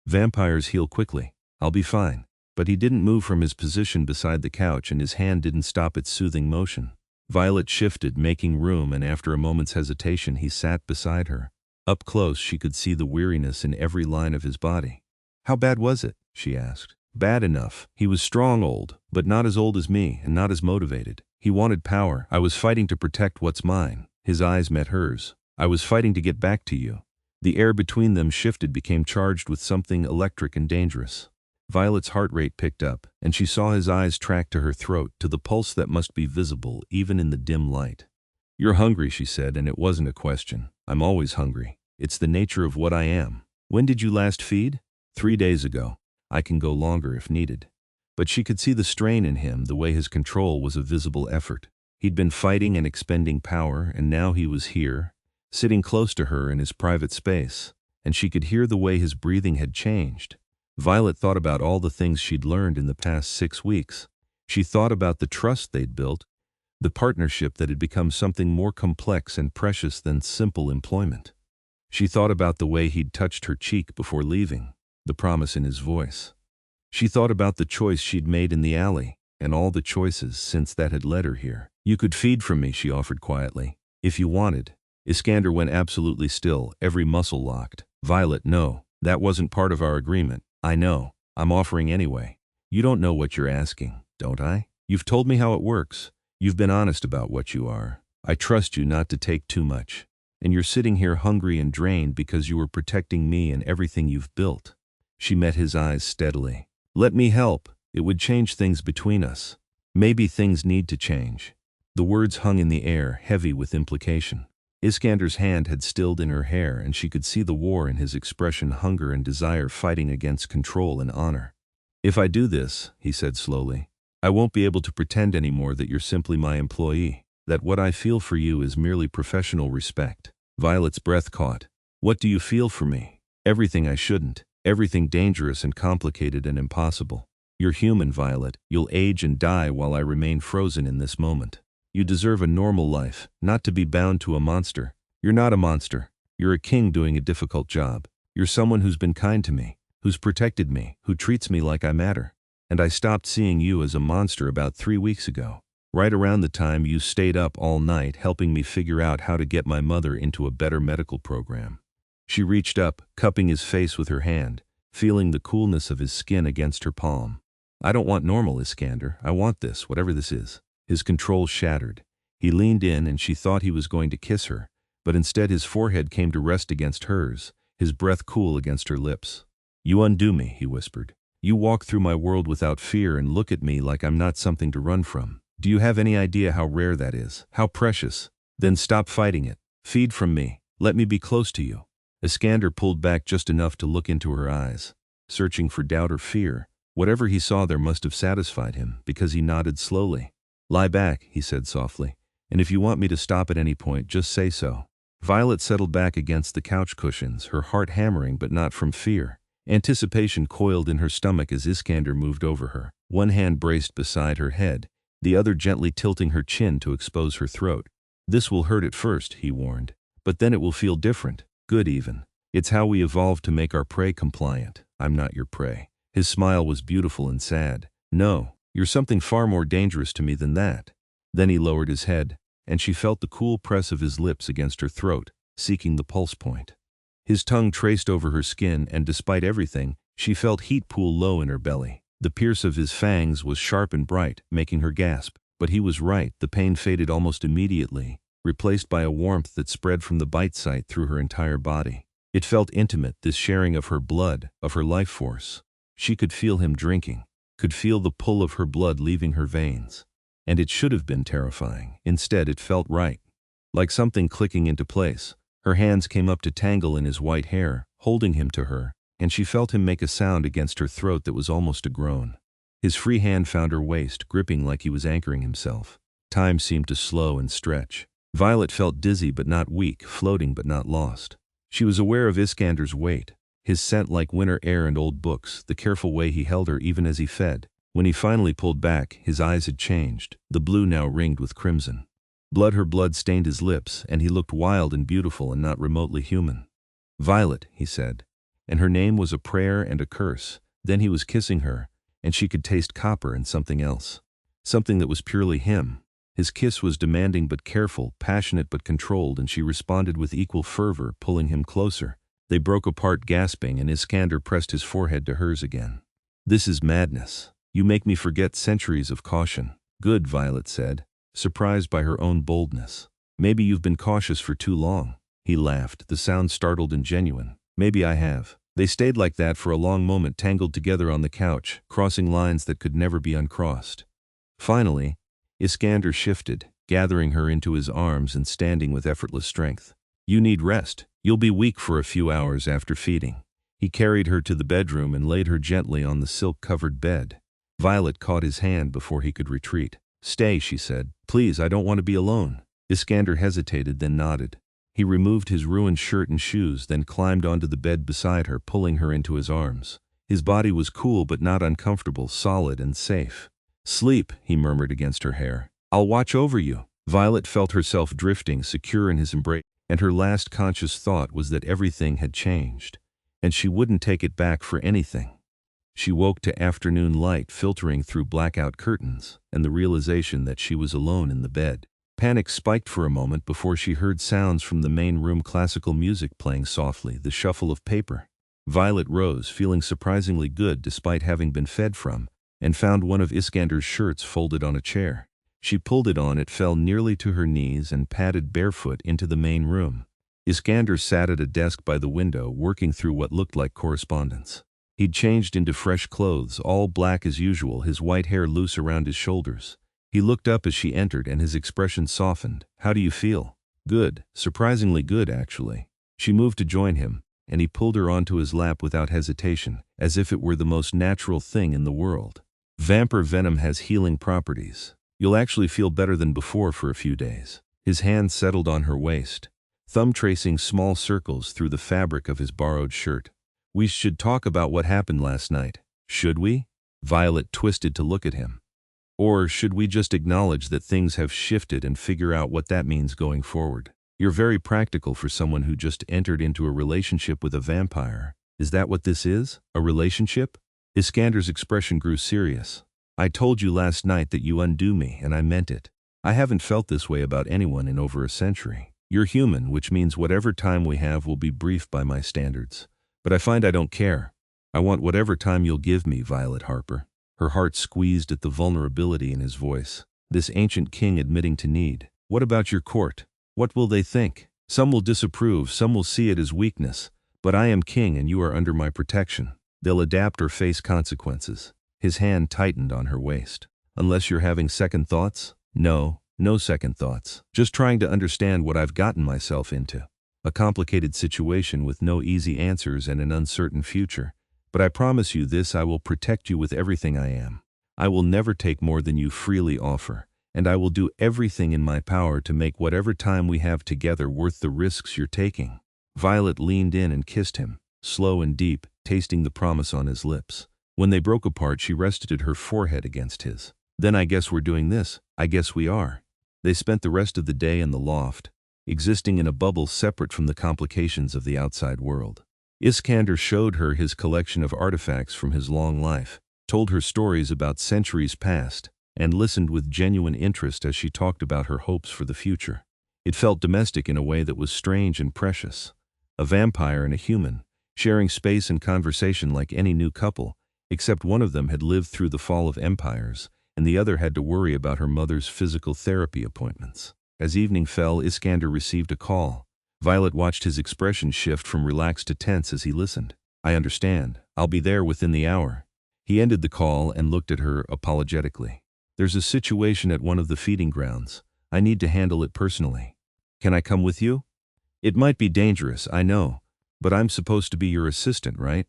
"Vampires heal quickly. I'll be fine." But he didn't move from his position beside the couch, and his hand didn't stop its soothing motion. Violet shifted, making room, and after a moment's hesitation he sat beside her. Up close she could see the weariness in every line of his body. "How bad was it?" she asked. "Bad enough. He was strong old, but not as old as me, and not as motivated. He wanted power. I was fighting to protect what's mine." His eyes met hers. "I was fighting to get back to you." The air between them shifted, became charged with something electric and dangerous. Violet's heart rate picked up, and she saw his eyes track to her throat, to the pulse that must be visible even in the dim light. "You're hungry," she said, and it wasn't a question. "I'm always hungry. It's the nature of what I am." "When did you last feed?" 3 days ago. "I can go longer if needed." But she could see the strain in him, the way his control was a visible effort. He'd been fighting and expending power, and now he was here, sitting close to her in his private space, and she could hear the way his breathing had changed. Violet thought about all the things she'd learned in the past 6 weeks. She thought about the trust they'd built, the partnership that had become something more complex and precious than simple employment. She thought about the way he'd touched her cheek before leaving, the promise in his voice. She thought about the choice she'd made in the alley, and all the choices since that had led her here. "You could feed from me," she offered quietly, "if you wanted." Iskander went absolutely still, every muscle locked. "Violet, no. That wasn't part of our agreement." "I know. I'm offering anyway." "You don't know what you're asking, don't I? You've told me how it works. You've been honest about what you are. I trust you not to take too much. And you're sitting here hungry and drained because you were protecting me and everything you've built." She met his eyes steadily. "Let me help. It would change things between us. Maybe things need to change." The words hung in the air, heavy with implication. Iskander's hand had stilled in her hair, and she could see the war in his expression, hunger and desire fighting against control and honor. "If I do this," he said slowly, "I won't be able to pretend anymore that you're simply my employee, that what I feel for you is merely professional respect." Violet's breath caught. "What do you feel for me?" "Everything I shouldn't. Everything dangerous and complicated and impossible. You're human, Violet. You'll age and die while I remain frozen in this moment. You deserve a normal life, not to be bound to a monster. You're not a monster. You're a king doing a difficult job. You're someone who's been kind to me, who's protected me, who treats me like I matter. And I stopped seeing you as a monster about 3 weeks ago, right around the time you stayed up all night helping me figure out how to get my mother into a better medical program." She reached up, cupping his face with her hand, feeling the coolness of his skin against her palm. "I don't want normal, Iskander. I want this, whatever this is." His control shattered. He leaned in, and she thought he was going to kiss her, but instead his forehead came to rest against hers, his breath cool against her lips. "You undo me," he whispered. "You walk through my world without fear and look at me like I'm not something to run from. Do you have any idea how rare that is? How precious? Then stop fighting it. Feed from me. Let me be close to you." Iskander pulled back just enough to look into her eyes, searching for doubt or fear. Whatever he saw there must have satisfied him, because he nodded slowly. "Lie back," he said softly, "and if you want me to stop at any point, just say so." Violet settled back against the couch cushions, her heart hammering but not from fear. Anticipation coiled in her stomach as Iskander moved over her, one hand braced beside her head, the other gently tilting her chin to expose her throat. "This will hurt at first," he warned, "but then it will feel different, good even. It's how we evolved to make our prey compliant. I'm not your prey." His smile was beautiful and sad. "No. You're something far more dangerous to me than that." Then he lowered his head, and she felt the cool press of his lips against her throat, seeking the pulse point. His tongue traced over her skin, and despite everything, she felt heat pool low in her belly. The pierce of his fangs was sharp and bright, making her gasp. But he was right, the pain faded almost immediately, replaced by a warmth that spread from the bite site through her entire body. It felt intimate, this sharing of her blood, of her life force. She could feel him drinking, could feel the pull of her blood leaving her veins. And it should have been terrifying. Instead, it felt right. Like something clicking into place. Her hands came up to tangle in his white hair, holding him to her, and she felt him make a sound against her throat that was almost a groan. His free hand found her waist, gripping like he was anchoring himself. Time seemed to slow and stretch. Violet felt dizzy but not weak, floating but not lost. She was aware of Iskander's weight, his scent like winter air and old books, the careful way he held her even as he fed. When he finally pulled back, his eyes had changed, the blue now ringed with crimson. Her blood stained his lips, and he looked wild and beautiful and not remotely human. "Violet," he said, and her name was a prayer and a curse. Then he was kissing her, and she could taste copper and something else. Something that was purely him. His kiss was demanding but careful, passionate but controlled, and she responded with equal fervor, pulling him closer. They broke apart gasping, and Iskander pressed his forehead to hers again. "This is madness. You make me forget centuries of caution." "Good," Violet said, surprised by her own boldness. "Maybe you've been cautious for too long." He laughed, the sound startled and genuine. "Maybe I have." They stayed like that for a long moment, tangled together on the couch, crossing lines that could never be uncrossed. Finally, Iskander shifted, gathering her into his arms and standing with effortless strength. "You need rest. You'll be weak for a few hours after feeding." He carried her to the bedroom and laid her gently on the silk-covered bed. Violet caught his hand before he could retreat. "Stay," she said. "Please, I don't want to be alone." Iskander hesitated, then nodded. He removed his ruined shirt and shoes, then climbed onto the bed beside her, pulling her into his arms. His body was cool but not uncomfortable, solid and safe. "Sleep," he murmured against her hair. "I'll watch over you." Violet felt herself drifting, secure in his embrace, and her last conscious thought was that everything had changed, and she wouldn't take it back for anything. She woke to afternoon light filtering through blackout curtains, and the realization that she was alone in the bed. Panic spiked for a moment before she heard sounds from the main room, classical music playing softly, the shuffle of paper. Violet rose, feeling surprisingly good despite having been fed from, and found one of Iskander's shirts folded on a chair. She pulled it on, it fell nearly to her knees, and padded barefoot into the main room. Iskander sat at a desk by the window, working through what looked like correspondence. He'd changed into fresh clothes, all black as usual, his white hair loose around his shoulders. He looked up as she entered, and his expression softened. "How do you feel?" "Good. Surprisingly good, actually." She moved to join him, and he pulled her onto his lap without hesitation, as if it were the most natural thing in the world. "Vampire venom has healing properties. You'll actually feel better than before for a few days." His hand settled on her waist, thumb tracing small circles through the fabric of his borrowed shirt. "We should talk about what happened last night." "Should we?" Violet twisted to look at him. "Or should we just acknowledge that things have shifted and figure out what that means going forward?" "You're very practical for someone who just entered into a relationship with a vampire. Is that what this is? A relationship?" Iskander's expression grew serious. "I told you last night that you undo me, and I meant it. I haven't felt this way about anyone in over a century. You're human, which means whatever time we have will be brief by my standards. But I find I don't care. I want whatever time you'll give me, Violet Harper." Her heart squeezed at the vulnerability in his voice. This ancient king admitting to need. "What about your court? What will they think? Some will disapprove, some will see it as weakness. But I am king and you are under my protection. They'll adapt or face consequences." His hand tightened on her waist. "Unless you're having second thoughts?" "No, no second thoughts. Just trying to understand what I've gotten myself into. A complicated situation with no easy answers and an uncertain future. But I promise you this, I will protect you with everything I am. I will never take more than you freely offer, and I will do everything in my power to make whatever time we have together worth the risks you're taking." Violet leaned in and kissed him, slow and deep, tasting the promise on his lips. When they broke apart, she rested her forehead against his. "Then I guess we're doing this. I guess we are." They spent the rest of the day in the loft, existing in a bubble separate from the complications of the outside world. Iskander showed her his collection of artifacts from his long life, told her stories about centuries past, and listened with genuine interest as she talked about her hopes for the future. It felt domestic in a way that was strange and precious. A vampire and a human, sharing space and conversation like any new couple, except one of them had lived through the fall of empires, and the other had to worry about her mother's physical therapy appointments. As evening fell, Iskander received a call. Violet watched his expression shift from relaxed to tense as he listened. I understand. I'll be there within the hour. He ended the call and looked at her apologetically. There's a situation at one of the feeding grounds. I need to handle it personally. Can I come with you? It might be dangerous, I know, but I'm supposed to be your assistant, right?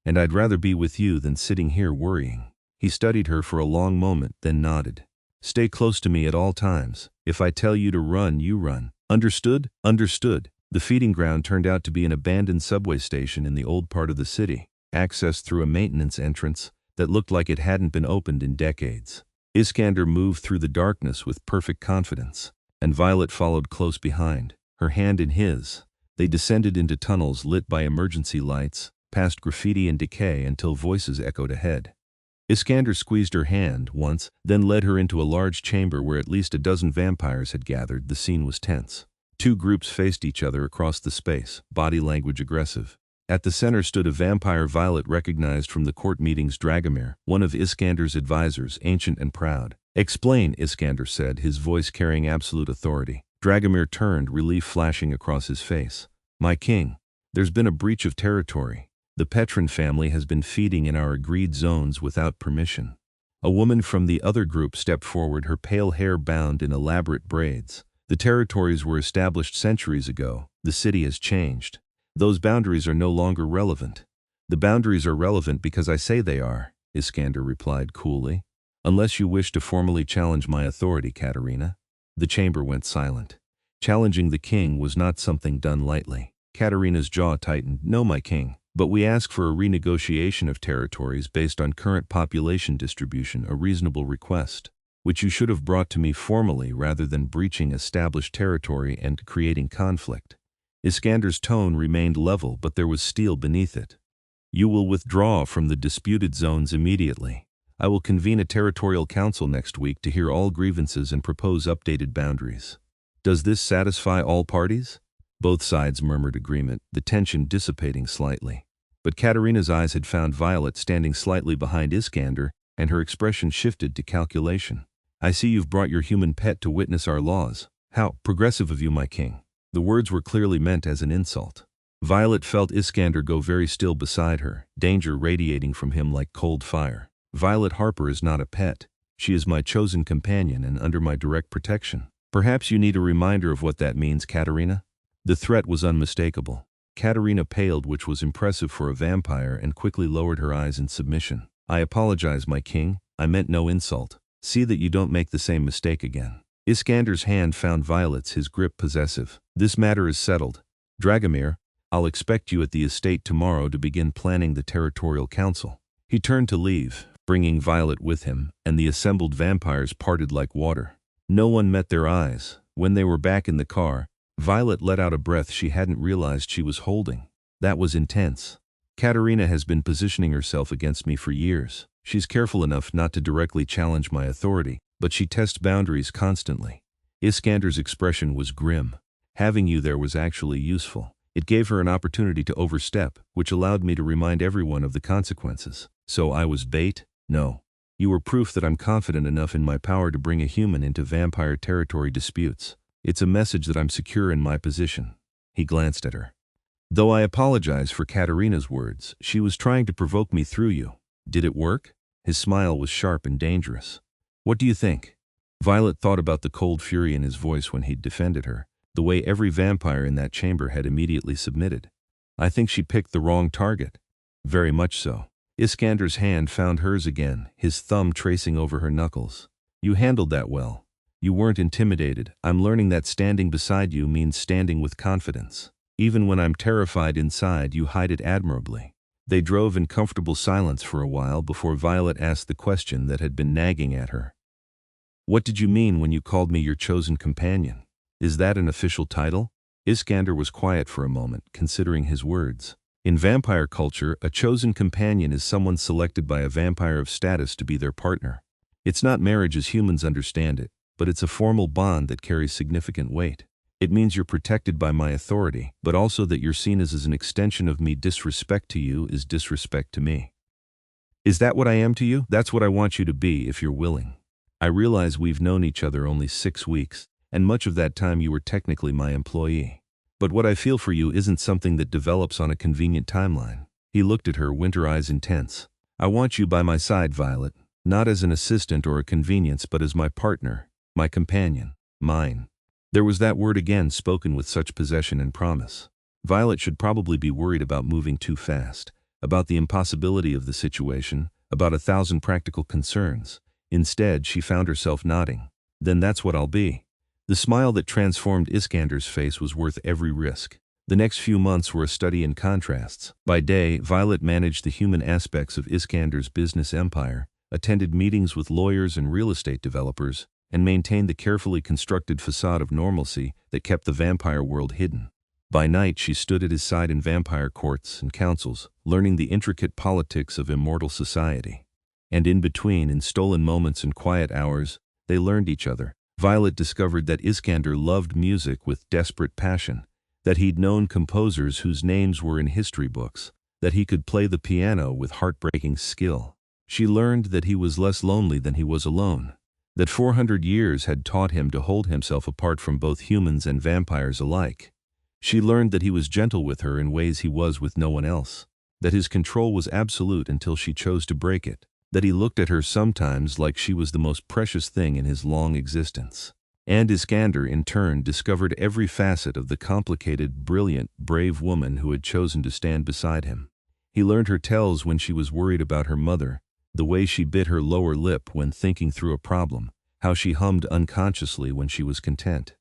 And I'd rather be with you than sitting here worrying. He studied her for a long moment, then nodded. Stay close to me at all times. If I tell you to run, you run. Understood? Understood. The feeding ground turned out to be an abandoned subway station in the old part of the city, accessed through a maintenance entrance that looked like it hadn't been opened in decades. Iskander moved through the darkness with perfect confidence, and Violet followed close behind, her hand in his. They descended into tunnels lit by emergency lights, past graffiti and decay until voices echoed ahead. Iskander squeezed her hand once, then led her into a large chamber where at least a dozen vampires had gathered. The scene was tense. Two groups faced each other across the space, body language aggressive. At the center stood a vampire Violet recognized from the court meetings. Dragomir, one of Iskander's advisors, ancient and proud. Explain, Iskander said, his voice carrying absolute authority. Dragomir turned, relief flashing across his face. My king, there's been a breach of territory. The Petrin family has been feeding in our agreed zones without permission. A woman from the other group stepped forward, her pale hair bound in elaborate braids. The territories were established centuries ago. The city has changed. Those boundaries are no longer relevant. The boundaries are relevant because I say they are, Iskander replied coolly. Unless you wish to formally challenge my authority, Katerina. The chamber went silent. Challenging the king was not something done lightly. Katerina's jaw tightened. No, my king. But we ask for a renegotiation of territories based on current population distribution, a reasonable request, which you should have brought to me formally rather than breaching established territory and creating conflict. Iskander's tone remained level, but there was steel beneath it. You will withdraw from the disputed zones immediately. I will convene a territorial council next week to hear all grievances and propose updated boundaries. Does this satisfy all parties? Both sides murmured agreement, the tension dissipating slightly. But Katerina's eyes had found Violet standing slightly behind Iskander, and her expression shifted to calculation. I see you've brought your human pet to witness our laws. How progressive of you, my king. The words were clearly meant as an insult. Violet felt Iskander go very still beside her, danger radiating from him like cold fire. Violet Harper is not a pet. She is my chosen companion and under my direct protection. Perhaps you need a reminder of what that means, Katerina? The threat was unmistakable. Katerina paled, which was impressive for a vampire, and quickly lowered her eyes in submission. I apologize, my king. I meant no insult. See that you don't make the same mistake again. Iskander's hand found Violet's, his grip possessive. This matter is settled. Dragomir, I'll expect you at the estate tomorrow to begin planning the territorial council. He turned to leave, bringing Violet with him, and the assembled vampires parted like water. No one met their eyes. When they were back in the car, Violet let out a breath she hadn't realized she was holding. That was intense. Katerina has been positioning herself against me for years. She's careful enough not to directly challenge my authority, but she tests boundaries constantly. Iskander's expression was grim. Having you there was actually useful. It gave her an opportunity to overstep, which allowed me to remind everyone of the consequences. So I was bait? No. You were proof that I'm confident enough in my power to bring a human into vampire territory disputes. It's a message that I'm secure in my position. He glanced at her. Though I apologize for Katerina's words, she was trying to provoke me through you. Did it work? His smile was sharp and dangerous. What do you think? Violet thought about the cold fury in his voice when he'd defended her, the way every vampire in that chamber had immediately submitted. I think she picked the wrong target. Very much so. Iskander's hand found hers again, his thumb tracing over her knuckles. You handled that well. You weren't intimidated. I'm learning that standing beside you means standing with confidence. Even when I'm terrified inside, you hide it admirably. They drove in comfortable silence for a while before Violet asked the question that had been nagging at her. What did you mean when you called me your chosen companion? Is that an official title? Iskander was quiet for a moment, considering his words. In vampire culture, a chosen companion is someone selected by a vampire of status to be their partner. It's not marriage as humans understand it, but it's a formal bond that carries significant weight. It means you're protected by my authority, but also that you're seen as an extension of me. Disrespect to you is disrespect to me. Is that what I am to you? That's what I want you to be if you're willing. I realize we've known each other only 6 weeks, and much of that time you were technically my employee. But what I feel for you isn't something that develops on a convenient timeline. He looked at her, winter eyes intense. I want you by my side, Violet, not as an assistant or a convenience, but as my partner, my companion, mine. There was that word again, spoken with such possession and promise. Violet should probably be worried about moving too fast, about the impossibility of the situation, about 1,000 practical concerns. Instead, she found herself nodding. Then that's what I'll be. The smile that transformed Iskander's face was worth every risk. The next few months were a study in contrasts. By day, Violet managed the human aspects of Iskander's business empire, attended meetings with lawyers and real estate developers, and maintained the carefully constructed facade of normalcy that kept the vampire world hidden. By night, she stood at his side in vampire courts and councils, learning the intricate politics of immortal society. And in between, in stolen moments and quiet hours, they learned each other. Violet discovered that Iskander loved music with desperate passion, that he'd known composers whose names were in history books, that he could play the piano with heartbreaking skill. She learned that he was less lonely than he was alone, that 400 years had taught him to hold himself apart from both humans and vampires alike. She learned that he was gentle with her in ways he was with no one else, that his control was absolute until she chose to break it, that he looked at her sometimes like she was the most precious thing in his long existence. And Iskander, in turn, discovered every facet of the complicated, brilliant, brave woman who had chosen to stand beside him. He learned her tells when she was worried about her mother, the way she bit her lower lip when thinking through a problem, how she hummed unconsciously when she was content.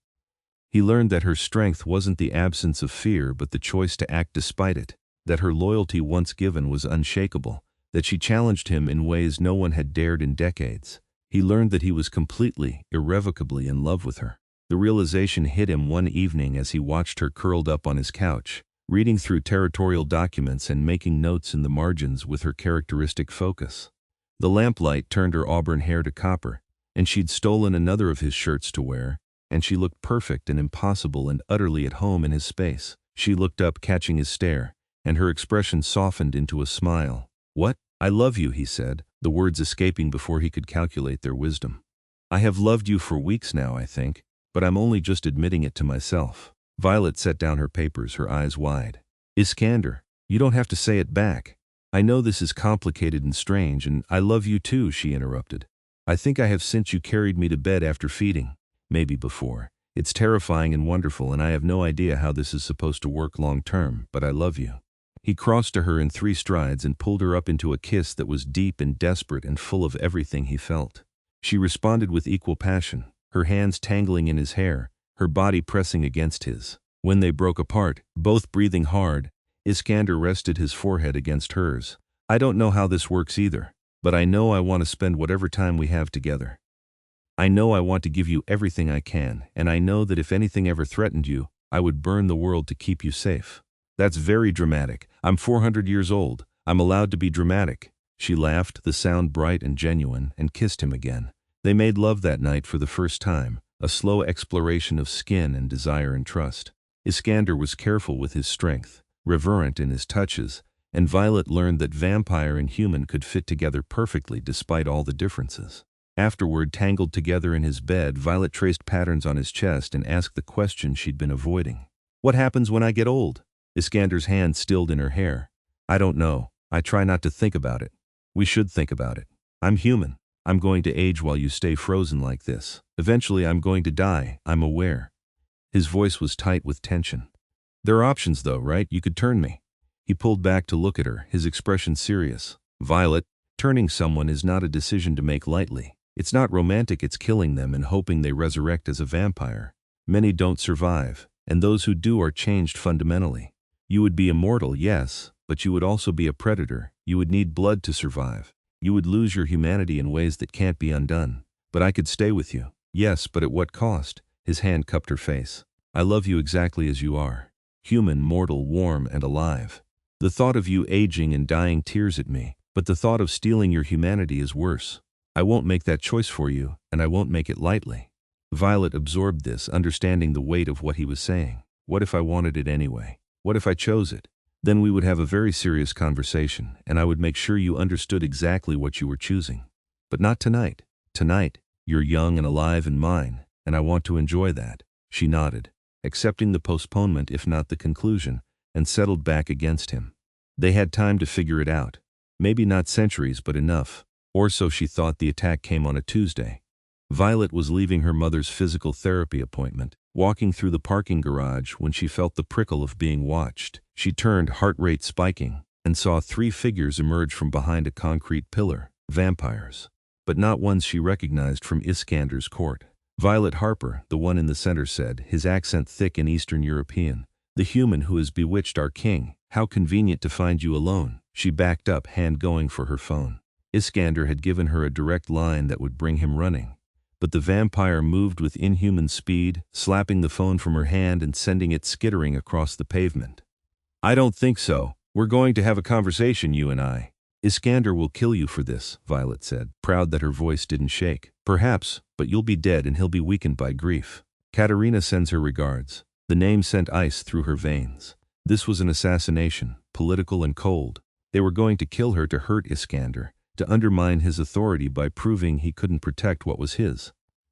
He learned that her strength wasn't the absence of fear but the choice to act despite it, that her loyalty once given was unshakable, that she challenged him in ways no one had dared in decades. He learned that he was completely, irrevocably in love with her. The realization hit him one evening as he watched her curled up on his couch, reading through territorial documents and making notes in the margins with her characteristic focus. The lamplight turned her auburn hair to copper, and she'd stolen another of his shirts to wear, and she looked perfect and impossible and utterly at home in his space. She looked up, catching his stare, and her expression softened into a smile. "What? I love you," he said, the words escaping before he could calculate their wisdom. "I have loved you for weeks now, I think, but I'm only just admitting it to myself." Violet set down her papers, her eyes wide. "Iskander, you don't have to say it back. I know this is complicated and strange, and I love you too," she interrupted. "I think I have since you carried me to bed after feeding. Maybe before. It's terrifying and wonderful, and I have no idea how this is supposed to work long term, but I love you." He crossed to her in 3 strides and pulled her up into a kiss that was deep and desperate and full of everything he felt. She responded with equal passion, her hands tangling in his hair, her body pressing against his. When they broke apart, both breathing hard, Iskander rested his forehead against hers. "I don't know how this works either, but I know I want to spend whatever time we have together. I know I want to give you everything I can, and I know that if anything ever threatened you, I would burn the world to keep you safe." "That's very dramatic. I'm 400 years old. I'm allowed to be dramatic." She laughed, the sound bright and genuine, and kissed him again. They made love that night for the first time, a slow exploration of skin and desire and trust. Iskander was careful with his strength, reverent in his touches, and Violet learned that vampire and human could fit together perfectly despite all the differences. Afterward, tangled together in his bed, Violet traced patterns on his chest and asked the question she'd been avoiding. "What happens when I get old?" Iskander's hand stilled in her hair. "I don't know. I try not to think about it. We should think about it. I'm human. I'm going to age while you stay frozen like this. Eventually I'm going to die, I'm aware." His voice was tight with tension. "There are options though, right? You could turn me." He pulled back to look at her, his expression serious. "Violet, turning someone is not a decision to make lightly. It's not romantic, it's killing them and hoping they resurrect as a vampire. Many don't survive, and those who do are changed fundamentally. You would be immortal, yes, but you would also be a predator. You would need blood to survive. You would lose your humanity in ways that can't be undone. But I could stay with you. Yes, but at what cost?" His hand cupped her face. "I love you exactly as you are. Human, mortal, warm, and alive. The thought of you aging and dying tears at me, but the thought of stealing your humanity is worse. I won't make that choice for you, and I won't make it lightly." Violet absorbed this, understanding the weight of what he was saying. What if I wanted it anyway? What if I chose it? Then we would have a very serious conversation, and I would make sure you understood exactly what you were choosing. But not tonight. Tonight, you're young and alive and mine, and I want to enjoy that. She nodded. accepting the postponement if not the conclusion, and settled back against him. They had time to figure it out. Maybe not centuries, but enough. Or so she thought. The attack came on a Tuesday. Violet was leaving her mother's physical therapy appointment, walking through the parking garage when she felt the prickle of being watched. She turned, heart rate spiking, and saw 3 figures emerge from behind a concrete pillar. Vampires. But not ones she recognized from Iskander's court. Violet Harper, the one in the center, said, his accent thick and Eastern European. The human who has bewitched our king. How convenient to find you alone. She backed up, hand going for her phone. Iskander had given her a direct line that would bring him running. But the vampire moved with inhuman speed, slapping the phone from her hand and sending it skittering across the pavement. I don't think so. We're going to have a conversation, you and I. Iskander will kill you for this, Violet said, proud that her voice didn't shake. Perhaps, but you'll be dead and he'll be weakened by grief. Katerina sends her regards. The name sent ice through her veins. This was an assassination, political and cold. They were going to kill her to hurt Iskander, to undermine his authority by proving he couldn't protect what was his.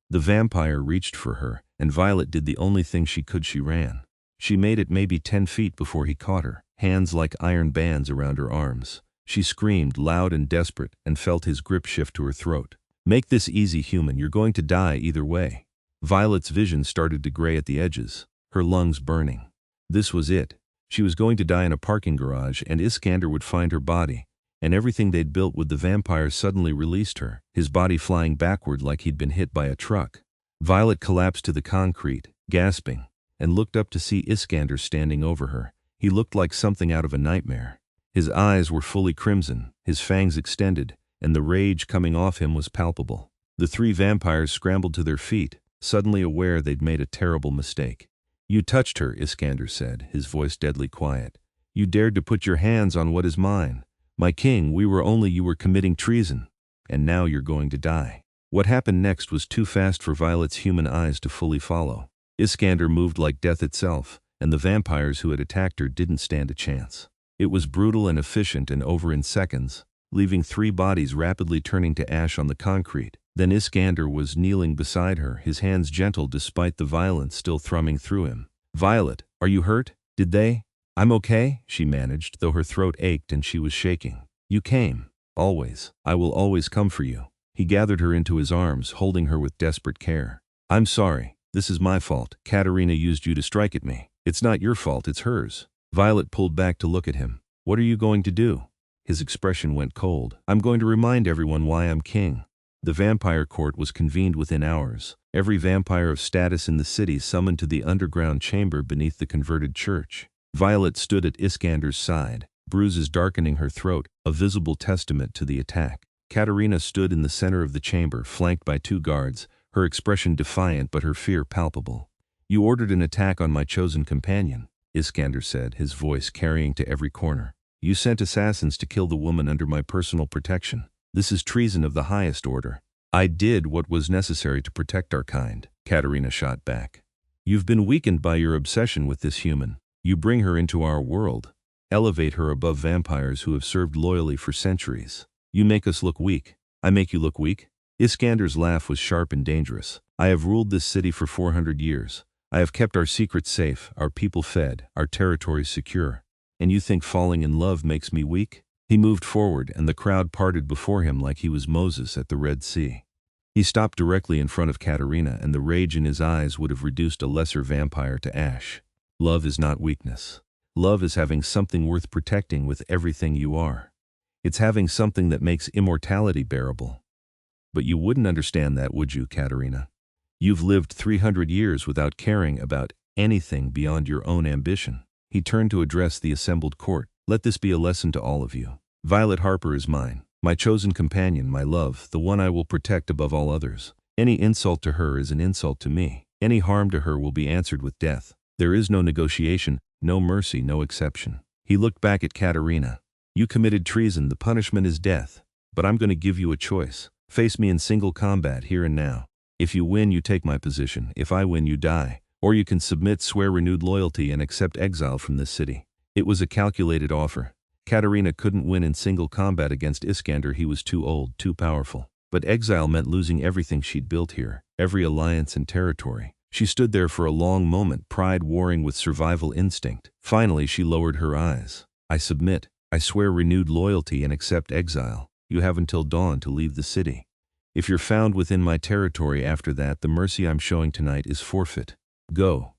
The vampire reached for her, and Violet did the only thing she could. She ran. She made it maybe 10 feet before he caught her, hands like iron bands around her arms. She screamed, loud and desperate, and felt his grip shift to her throat. Make this easy, human. You're going to die either way. Violet's vision started to gray at the edges, her lungs burning. This was it. She was going to die in a parking garage, and Iskander would find her body, and everything they'd built with the vampire suddenly released her, his body flying backward like he'd been hit by a truck. Violet collapsed to the concrete, gasping, and looked up to see Iskander standing over her. He looked like something out of a nightmare. His eyes were fully crimson, his fangs extended, and the rage coming off him was palpable. The 3 vampires scrambled to their feet, suddenly aware they'd made a terrible mistake. You touched her, Iskander said, his voice deadly quiet. You dared to put your hands on what is mine. My king, you were committing treason. And now you're going to die. What happened next was too fast for Violet's human eyes to fully follow. Iskander moved like death itself, and the vampires who had attacked her didn't stand a chance. It was brutal and efficient and over in seconds, leaving 3 bodies rapidly turning to ash on the concrete. Then Iskander was kneeling beside her, his hands gentle despite the violence still thrumming through him. Violet, are you hurt? Did they? I'm okay, she managed, though her throat ached and she was shaking. You came. Always. I will always come for you. He gathered her into his arms, holding her with desperate care. I'm sorry. This is my fault. Katerina used you to strike at me. It's not your fault, it's hers. Violet pulled back to look at him. What are you going to do? His expression went cold. I'm going to remind everyone why I'm king. The vampire court was convened within hours. Every vampire of status in the city summoned to the underground chamber beneath the converted church. Violet stood at Iskander's side, bruises darkening her throat, a visible testament to the attack. Katerina stood in the center of the chamber, flanked by 2 guards, her expression defiant but her fear palpable. You ordered an attack on my chosen companion, Iskander said, his voice carrying to every corner. You sent assassins to kill the woman under my personal protection. This is treason of the highest order. I did what was necessary to protect our kind, Katerina shot back. You've been weakened by your obsession with this human. You bring her into our world, elevate her above vampires who have served loyally for centuries. You make us look weak. I make you look weak? Iskander's laugh was sharp and dangerous. I have ruled this city for 400 years. I have kept our secrets safe, our people fed, our territories secure. And you think falling in love makes me weak? He moved forward, and the crowd parted before him like he was Moses at the Red Sea. He stopped directly in front of Katerina, and the rage in his eyes would have reduced a lesser vampire to ash. Love is not weakness. Love is having something worth protecting with everything you are. It's having something that makes immortality bearable. But you wouldn't understand that, would you, Katerina? You've lived 300 years without caring about anything beyond your own ambition. He turned to address the assembled court. Let this be a lesson to all of you. Violet Harper is mine, my chosen companion, my love, the one I will protect above all others. Any insult to her is an insult to me. Any harm to her will be answered with death. There is no negotiation, no mercy, no exception. He looked back at Katerina. You committed treason, the punishment is death. But I'm going to give you a choice. Face me in single combat here and now. If you win, you take my position. If I win, you die. Or you can submit, swear renewed loyalty, and accept exile from this city. It was a calculated offer. Katerina couldn't win in single combat against Iskander. He was too old, too powerful. But exile meant losing everything she'd built here, every alliance and territory. She stood there for a long moment, pride warring with survival instinct. Finally, she lowered her eyes. I submit. I swear renewed loyalty and accept exile. You have until dawn to leave the city. If you're found within my territory after that, the mercy I'm showing tonight is forfeit. Go.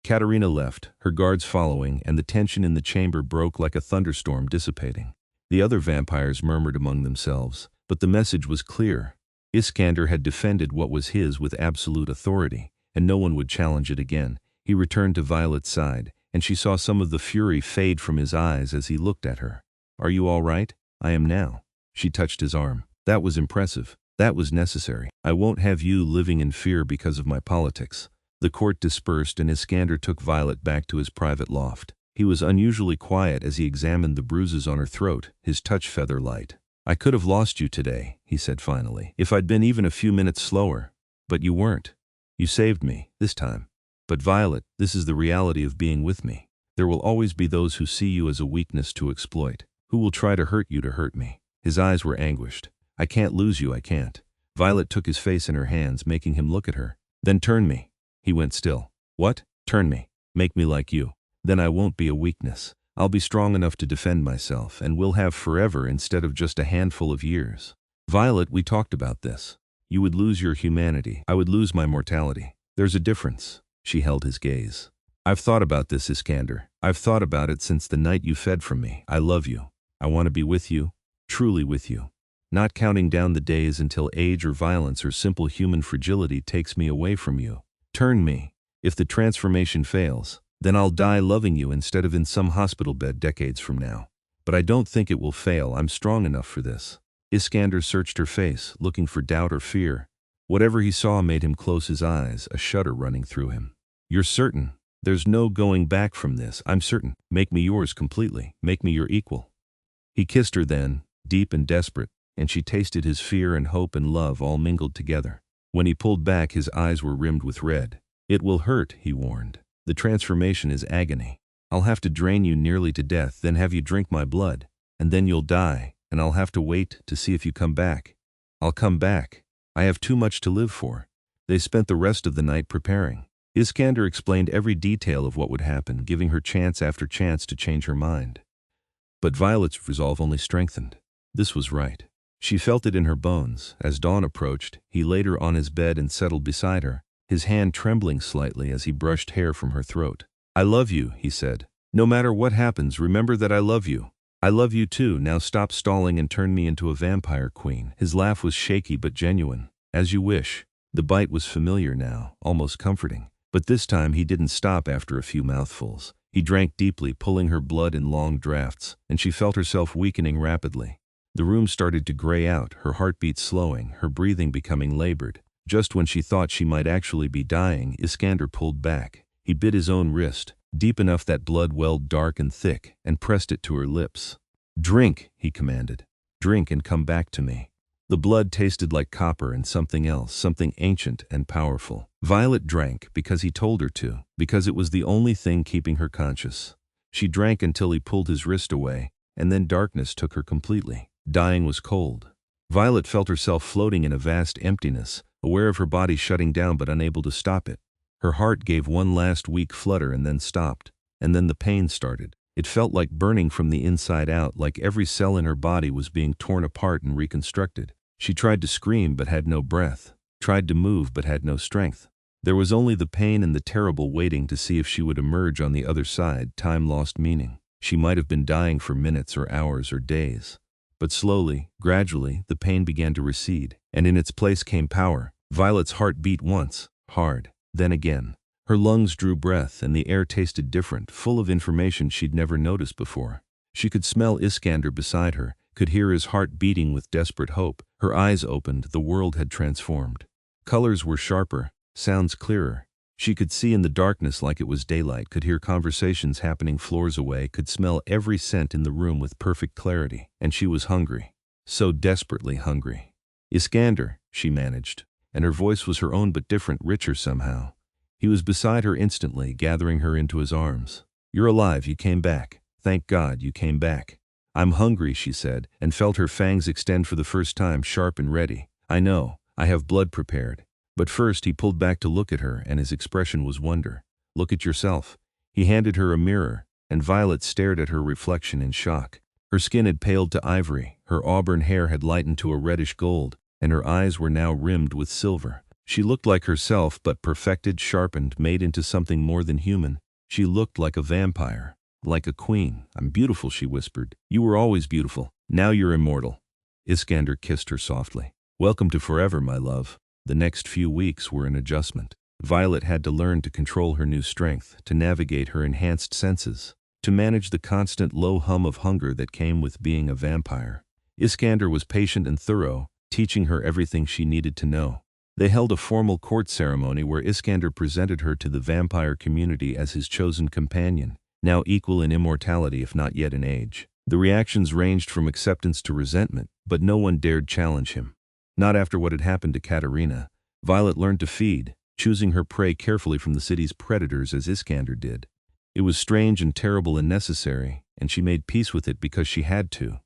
Katerina left, her guards following, and the tension in the chamber broke like a thunderstorm dissipating. The other vampires murmured among themselves, but the message was clear. Iskander had defended what was his with absolute authority, and no one would challenge it again. He returned to Violet's side, and she saw some of the fury fade from his eyes as he looked at her. Are you all right? I am now. She touched his arm. That was impressive. That was necessary. I won't have you living in fear because of my politics. The court dispersed and Iskander took Violet back to his private loft. He was unusually quiet as he examined the bruises on her throat, his touch feather light. I could have lost you today, he said finally, if I'd been even a few minutes slower. But you weren't. You saved me, this time. But Violet, this is the reality of being with me. There will always be those who see you as a weakness to exploit, who will try to hurt you to hurt me. His eyes were anguished. I can't lose you, I can't. Violet took his face in her hands, making him look at her. Then turn me. He went still. What? Turn me. Make me like you. Then I won't be a weakness. I'll be strong enough to defend myself, and we'll have forever instead of just a handful of years. Violet, we talked about this. You would lose your humanity. I would lose my mortality. There's a difference. She held his gaze. I've thought about this, Iskander. I've thought about it since the night you fed from me. I love you. I want to be with you, truly with you. Not counting down the days until age or violence or simple human fragility takes me away from you. Turn me. If the transformation fails, then I'll die loving you instead of in some hospital bed decades from now. But I don't think it will fail. I'm strong enough for this. Iskander searched her face, looking for doubt or fear. Whatever he saw made him close his eyes, a shudder running through him. You're certain? There's no going back from this. I'm certain. Make me yours completely. Make me your equal. He kissed her then, deep and desperate, and she tasted his fear and hope and love all mingled together. When he pulled back, his eyes were rimmed with red. It will hurt, he warned. The transformation is agony. I'll have to drain you nearly to death, then have you drink my blood, and then you'll die, and I'll have to wait to see if you come back. I'll come back. I have too much to live for. They spent the rest of the night preparing. Iskander explained every detail of what would happen, giving her chance after chance to change her mind. But Violet's resolve only strengthened. This was right. She felt it in her bones. As dawn approached, he laid her on his bed and settled beside her, his hand trembling slightly as he brushed hair from her throat. I love you, he said. No matter what happens, remember that I love you. I love you too. Now stop stalling and turn me into a vampire queen. His laugh was shaky but genuine. As you wish. The bite was familiar now, almost comforting. But this time he didn't stop after a few mouthfuls. He drank deeply, pulling her blood in long draughts, and she felt herself weakening rapidly. The room started to gray out, her heartbeat slowing, her breathing becoming labored. Just when she thought she might actually be dying, Iskander pulled back. He bit his own wrist, deep enough that blood welled dark and thick, and pressed it to her lips. Drink, he commanded. Drink and come back to me. The blood tasted like copper and something else, something ancient and powerful. Violet drank because he told her to, because it was the only thing keeping her conscious. She drank until he pulled his wrist away, and then darkness took her completely. Dying was cold. Violet felt herself floating in a vast emptiness, aware of her body shutting down but unable to stop it. Her heart gave one last weak flutter and then stopped. And then the pain started. It felt like burning from the inside out, like every cell in her body was being torn apart and reconstructed. She tried to scream but had no breath, tried to move but had no strength. There was only the pain and the terrible waiting to see if she would emerge on the other side. Time lost meaning. She might have been dying for minutes or hours or days. But slowly, gradually, the pain began to recede, and in its place came power. Violet's heart beat once, hard, then again. Her lungs drew breath, and the air tasted different, full of information she'd never noticed before. She could smell Iskander beside her, could hear his heart beating with desperate hope. Her eyes opened, the world had transformed. Colors were sharper, sounds clearer. She could see in the darkness like it was daylight, could hear conversations happening floors away, could smell every scent in the room with perfect clarity. And she was hungry. So desperately hungry. Iskander, she managed, and her voice was her own but different, richer somehow. He was beside her instantly, gathering her into his arms. You're alive, you came back. Thank God you came back. I'm hungry, she said, and felt her fangs extend for the first time, sharp and ready. I know, I have blood prepared. But first he pulled back to look at her, and his expression was wonder. "Look at yourself." He handed her a mirror, and Violet stared at her reflection in shock. Her skin had paled to ivory, her auburn hair had lightened to a reddish gold, and her eyes were now rimmed with silver. She looked like herself, but perfected, sharpened, made into something more than human. She looked like a vampire, like a queen. "I'm beautiful," she whispered. "You were always beautiful. Now you're immortal." Iskander kissed her softly. "Welcome to forever, my love." The next few weeks were an adjustment. Violet had to learn to control her new strength, to navigate her enhanced senses, to manage the constant low hum of hunger that came with being a vampire. Iskander was patient and thorough, teaching her everything she needed to know. They held a formal court ceremony where Iskander presented her to the vampire community as his chosen companion, now equal in immortality if not yet in age. The reactions ranged from acceptance to resentment, but no one dared challenge him. Not after what had happened to Katerina. Violet learned to feed, choosing her prey carefully from the city's predators as Iskander did. It was strange and terrible and necessary, and she made peace with it because she had to.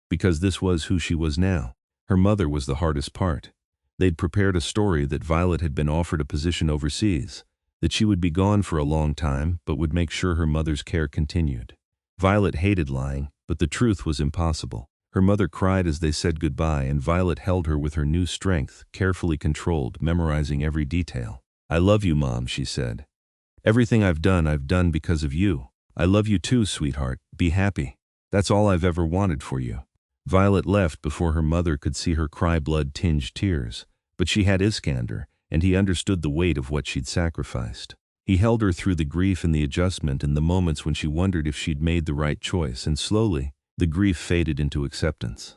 Because this was who she was now. Her mother was the hardest part. They'd prepared a story that Violet had been offered a position overseas, that she would be gone for a long time, but would make sure her mother's care continued. Violet hated lying, but the truth was impossible. Her mother cried as they said goodbye, and Violet held her with her new strength, carefully controlled, memorizing every detail. "I love you, Mom," she said. "Everything I've done because of you. I love you too, sweetheart. Be happy. That's all I've ever wanted for you." Violet left before her mother could see her cry blood-tinged tears, but she had Iskander, and he understood the weight of what she'd sacrificed. He held her through the grief and the adjustment and the moments when she wondered if she'd made the right choice, and slowly, the grief faded into acceptance.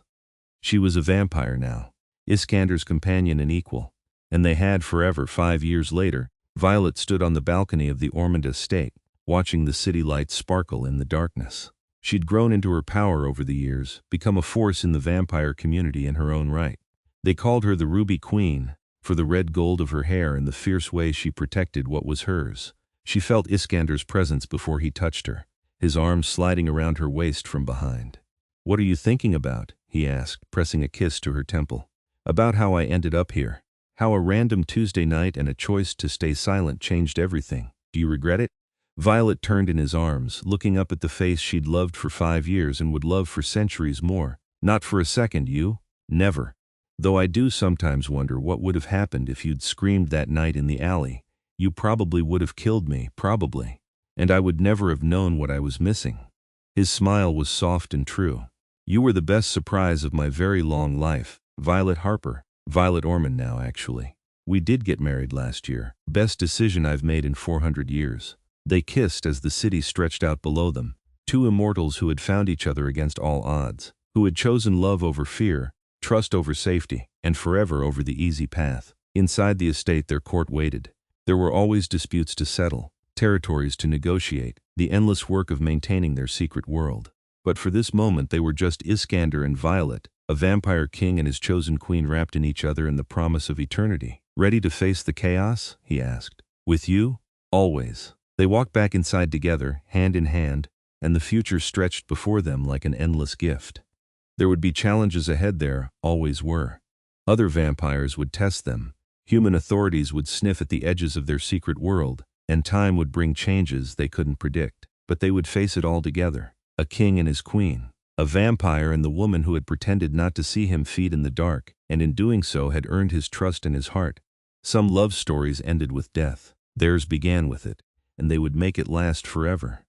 She was a vampire now, Iskander's companion and equal, and they had forever. 5 years later, Violet stood on the balcony of the Ormonde estate, watching the city lights sparkle in the darkness. She'd grown into her power over the years, become a force in the vampire community in her own right. They called her the Ruby Queen, for the red gold of her hair and the fierce way she protected what was hers. She felt Iskander's presence before he touched her, his arms sliding around her waist from behind. "What are you thinking about?" he asked, pressing a kiss to her temple. "About how I ended up here. How a random Tuesday night and a choice to stay silent changed everything. Do you regret it?" Violet turned in his arms, looking up at the face she'd loved for 5 years and would love for centuries more. "Not for a second, you. Never. Though I do sometimes wonder what would have happened if you'd screamed that night in the alley. You probably would have killed me, probably. And I would never have known what I was missing." His smile was soft and true. "You were the best surprise of my very long life, Violet Harper." Violet Ormonde now, actually. "We did get married last year. Best decision I've made in 400 years. They kissed as the city stretched out below them. Two immortals who had found each other against all odds, who had chosen love over fear, trust over safety, and forever over the easy path. Inside the estate their court waited. There were always disputes to settle, territories to negotiate, the endless work of maintaining their secret world. But for this moment they were just Iskander and Violet, a vampire king and his chosen queen wrapped in each other in the promise of eternity. "Ready to face the chaos?" he asked. "With you? Always." They walked back inside together, hand in hand, and the future stretched before them like an endless gift. There would be challenges ahead, there always were. Other vampires would test them. Human authorities would sniff at the edges of their secret world, and time would bring changes they couldn't predict. But they would face it all together. A king and his queen. A vampire and the woman who had pretended not to see him feed in the dark, and in doing so had earned his trust and his heart. Some love stories ended with death. Theirs began with it, and they would make it last forever.